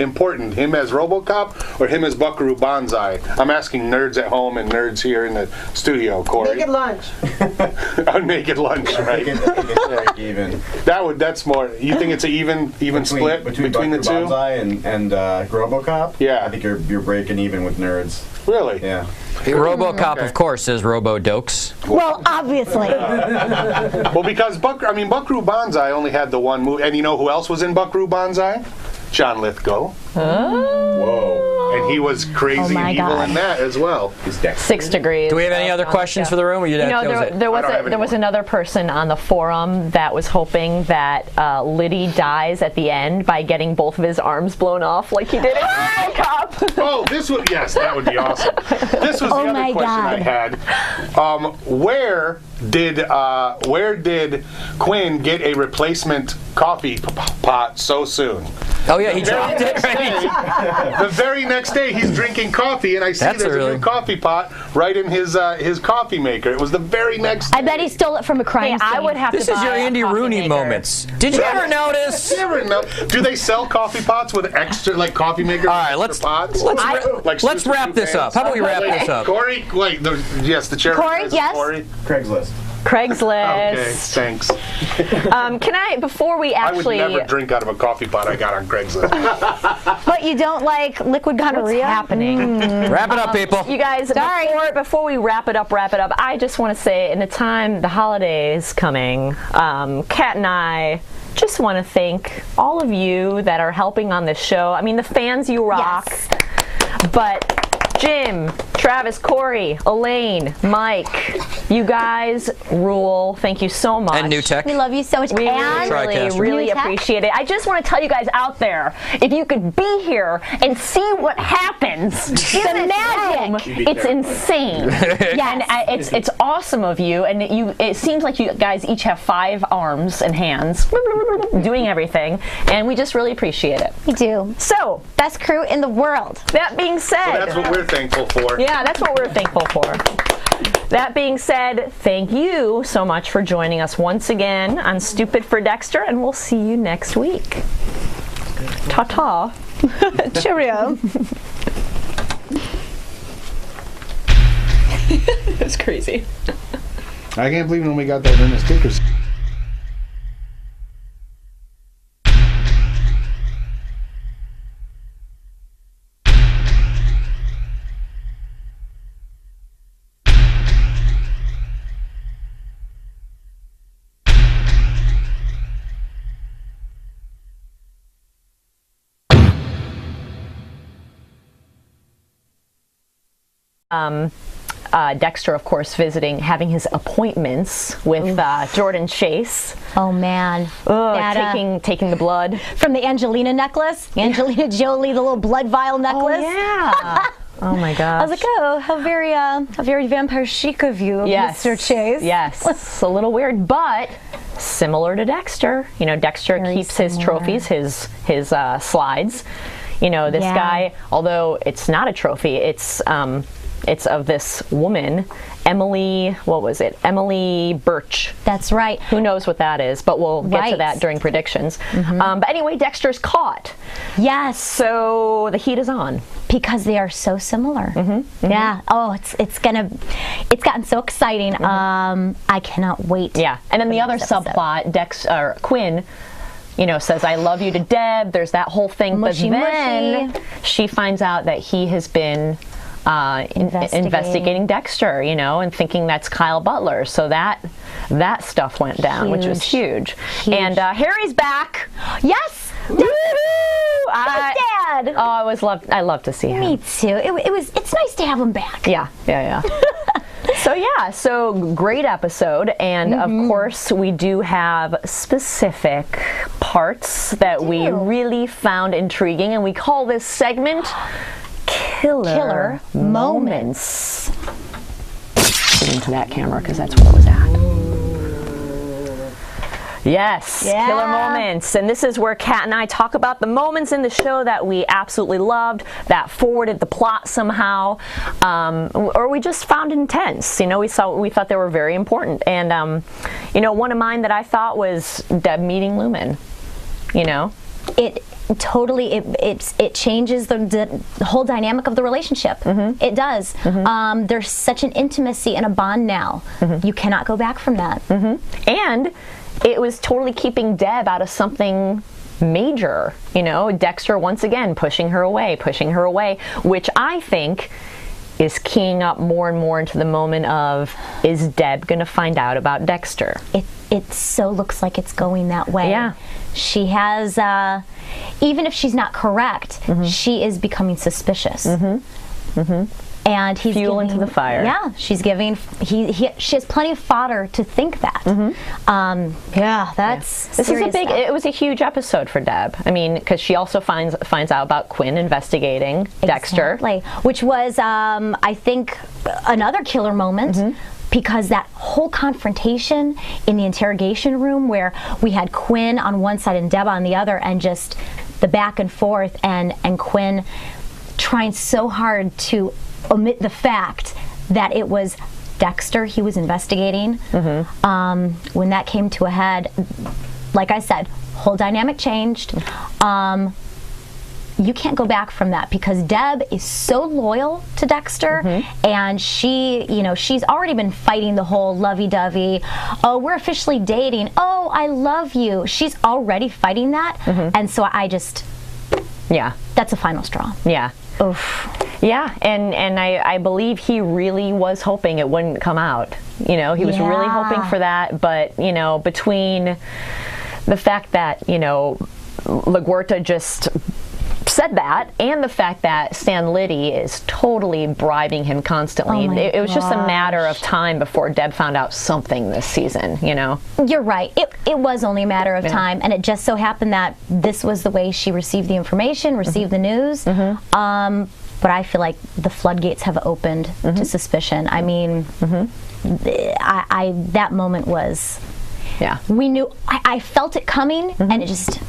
important? Him as RoboCop or him as Buckaroo Banzai? I'm asking nerds at home and nerds here in the studio, Corey. Naked lunch. A naked lunch, right? Even. That's more. You think it's an even split between the two? Banzai and RoboCop. Yeah. I think you're breaking even with nerds. Really? Yeah. RoboCop, of course, says Robo-Dokes. Well, obviously. Well, because Buckaroo Banzai only had the one movie, and you know who else was in Buckaroo Banzai? John Lithgow. Whoa. And he was crazy Oh my and evil God. in that as well. He's Dexter. 6 degrees. Do we have any other questions for the room? Or You know, there I don't have was there was any more. another person on the forum that was hoping that Liddy dies at the end by getting both of his arms blown off like he did in RoboCop. Oh, yes, that would be awesome. This was the other my question God. I had. Where did Quinn get a replacement coffee pot so soon? Oh yeah, he dropped it. Right? The very next day, he's drinking coffee, and I see That's there's a really- new coffee pot right in his coffee maker. It was the very next. I bet he stole it from a crime scene. I would have This to is buy your a Andy coffee Rooney maker. moments. Did you ever notice? Never know. Do they sell coffee pots with extra, like coffee makers? All right, with extra pots. let's Super wrap this Soup up. How about we wrap Wait, this up? Corey, wait. Yes, the chair. Corey, yes. Corey. Craigslist. Craigslist. Okay, thanks. Can I, before we actually... I would never drink out of a coffee pot I got on Craigslist. But you don't like liquid gonorrhea? What's happening? Wrap it up, people. You guys, before we wrap it up, I just want to say, in the time, the holidays coming, Kat and I just want to thank all of you that are helping on this show. I mean, the fans, you rock. Yes. But Jim, Travis, Corey, Elaine, Mike, you guys rule. Thank you so much. And New Tech. We love you so much. We and really New Tech. appreciate it. I just want to tell you guys out there, if you could be here and see what happens, The magic. it's insane. Yes. And it's awesome of you. And it seems like you guys each have 5 arms and hands doing everything. And we just really appreciate it. We do. So, Best crew in the world. that being said, That's what we're thankful for. yeah, that's what we're thankful for. That being said, thank you so much for joining us once again on Stupid for Dexter, and we'll see you next week. Ta-ta. Cheerio. That's crazy. I can't believe when we got that in the stickers. Dexter, of course, having his appointments with Jordan Chase. Oh man. Taking the blood. From the Angelina necklace. Angelina Jolie, the little blood vial necklace. Yeah. Oh my gosh. I was like, oh, how very vampire chic of you, Yes. Mr. Chase. Yes. It's a little weird, but similar to Dexter. You know, Dexter Very keeps his similar. trophies, his slides You know, this guy, although it's not a trophy, it's of this woman, Emily, what was it? Emily Birch. That's right. Who knows what that is, but we'll get to that during predictions. But anyway, Dexter's caught. Yes. So the heat is on. Because they are so similar. Yeah. Oh, it's gotten so exciting. I cannot wait. Yeah. And then the other subplot, Quinn, you know, says, I love you to Deb. There's that whole thing. Mushy, but then she finds out that he has been investigating Dexter, you know, and thinking that's Kyle Butler. So that stuff went down, which was huge. And Harry's back. Yes. Dad. Oh, I love to see him. Me too. It's nice to have him back. Yeah. So great episode, and of course we do have specific parts that we really found intriguing, and we call this segment Killer Moments. Get into that camera because that's where it was at. Yes, Killer Moments. And this is where Kat and I talk about the moments in the show that we absolutely loved, that forwarded the plot somehow, or we just found intense. You know, we thought they were very important. And, you know, one of mine that I thought was Deb meeting Lumen, you know. It totally, it changes the whole dynamic of the relationship. It does. There's such an intimacy and a bond now. You cannot go back from that. And it was totally keeping Deb out of something major. You know, Dexter once again pushing her away, which I think is keying up more and more into the moment of, is Deb going to find out about Dexter? It so looks like it's going that way. Yeah. She has, even if she's not correct, she is becoming suspicious. And he's fuel into the fire. Yeah, she's giving. She has plenty of fodder to think that. This is a big. It was a huge episode for Deb. I mean, because she also finds out about Quinn investigating Dexter, which was, I think, another killer moment. Because that whole confrontation in the interrogation room, where we had Quinn on one side and Deb on the other, and just the back and forth, and Quinn trying so hard to omit the fact that it was Dexter he was investigating. When that came to a head, like I said, whole dynamic changed. You can't go back from that, because Deb is so loyal to Dexter, and she, you know, she's already been fighting the whole lovey-dovey, oh, we're officially dating, oh, I love you. She's already fighting that, and so I just, that's a final straw. Yeah, and I believe he really was hoping it wouldn't come out. You know, he was really hoping for that, but, you know, between the fact that, you know, LaGuerta just said that, and the fact that Stan Liddy is totally bribing him constantly, it was just a matter of time before Deb found out something this season, you know? You're right. It was only a matter of time, and it just so happened that this was the way she received the information, received the news. But I feel like the floodgates have opened to suspicion. I mean, that moment was, we knew, I felt it coming, and it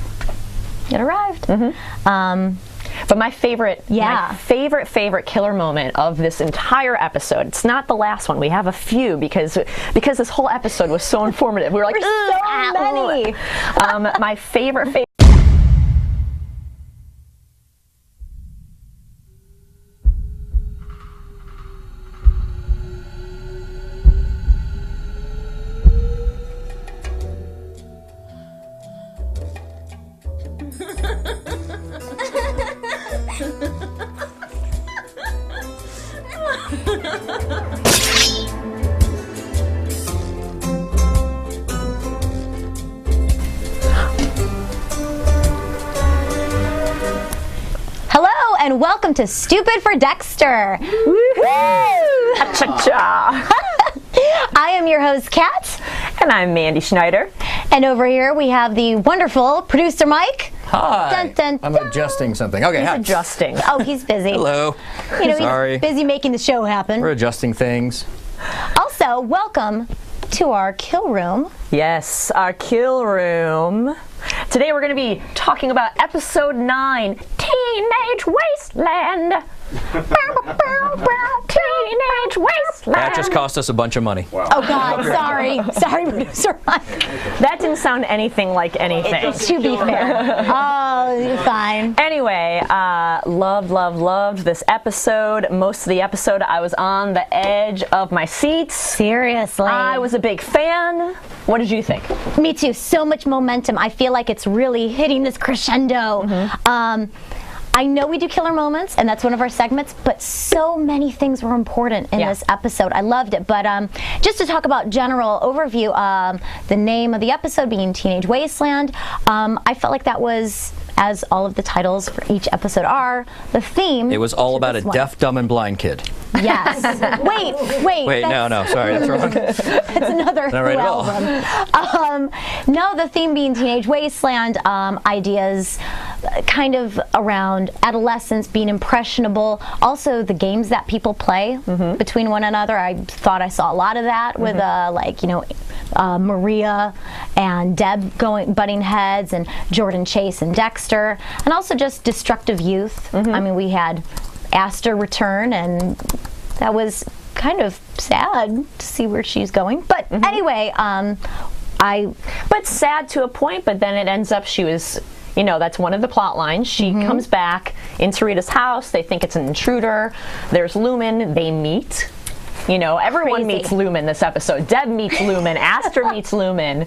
arrived. But my favorite killer moment of this entire episode, it's not the last one, we have a few, because this whole episode was so informative. We were like, so many. My favorite Hello, and welcome to Stupid for Dexter. I am your host, Kat. And I'm Mandy Schneider. And over here we have the wonderful producer, Mike. Hi. Dun, dun, dun. I'm adjusting something. Okay, he's adjusting. Oh, he's busy. Hello. You know, sorry. He's busy making the show happen. We're adjusting things. Also, welcome to our kill room. Yes, our kill room. Today we're going to be talking about episode 9, Teenage Wasteland. Teenage Wasteland. That just cost us a bunch of money. Wow. Oh God, sorry, producer. That didn't sound anything like anything. To be fair. Oh, you're fine. Anyway, loved this episode. Most of the episode, I was on the edge of my seats. Seriously. I was a big fan. What did you think? Me too. So much momentum. I feel like it's really hitting this crescendo. I know we do killer moments, and that's one of our segments, but so many things were important in this episode. I loved it. But just to talk about general overview, the name of the episode being Teenage Wasteland, I felt like that was, as all of the titles for each episode are, the theme. It was all about a deaf, dumb, and blind kid. Yes. Wait, no, sorry, that's wrong. That's another Not right at all. album. No, the theme being Teenage Wasteland, ideas kind of around adolescence, being impressionable. Also, the games that people play between one another. I thought I saw a lot of that with, Maria and Deb butting heads, and Jordan Chase and Dexter, and also just destructive youth. I mean, we had Aster return, and that was kind of sad to see where she's going. But anyway, But sad to a point, but then it ends up she was, that's one of the plot lines. She comes back into Rita's house. They think it's an intruder. There's Lumen. They meet. Everyone meets Lumen this episode. Deb meets Lumen. Aster meets Lumen.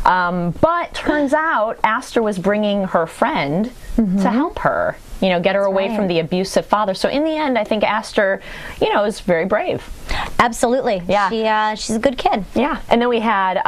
But turns out Aster was bringing her friend to help her, get her away from the abusive father. So in the end, I think Aster, is very brave. Absolutely. Yeah. She's a good kid. Yeah. And then we had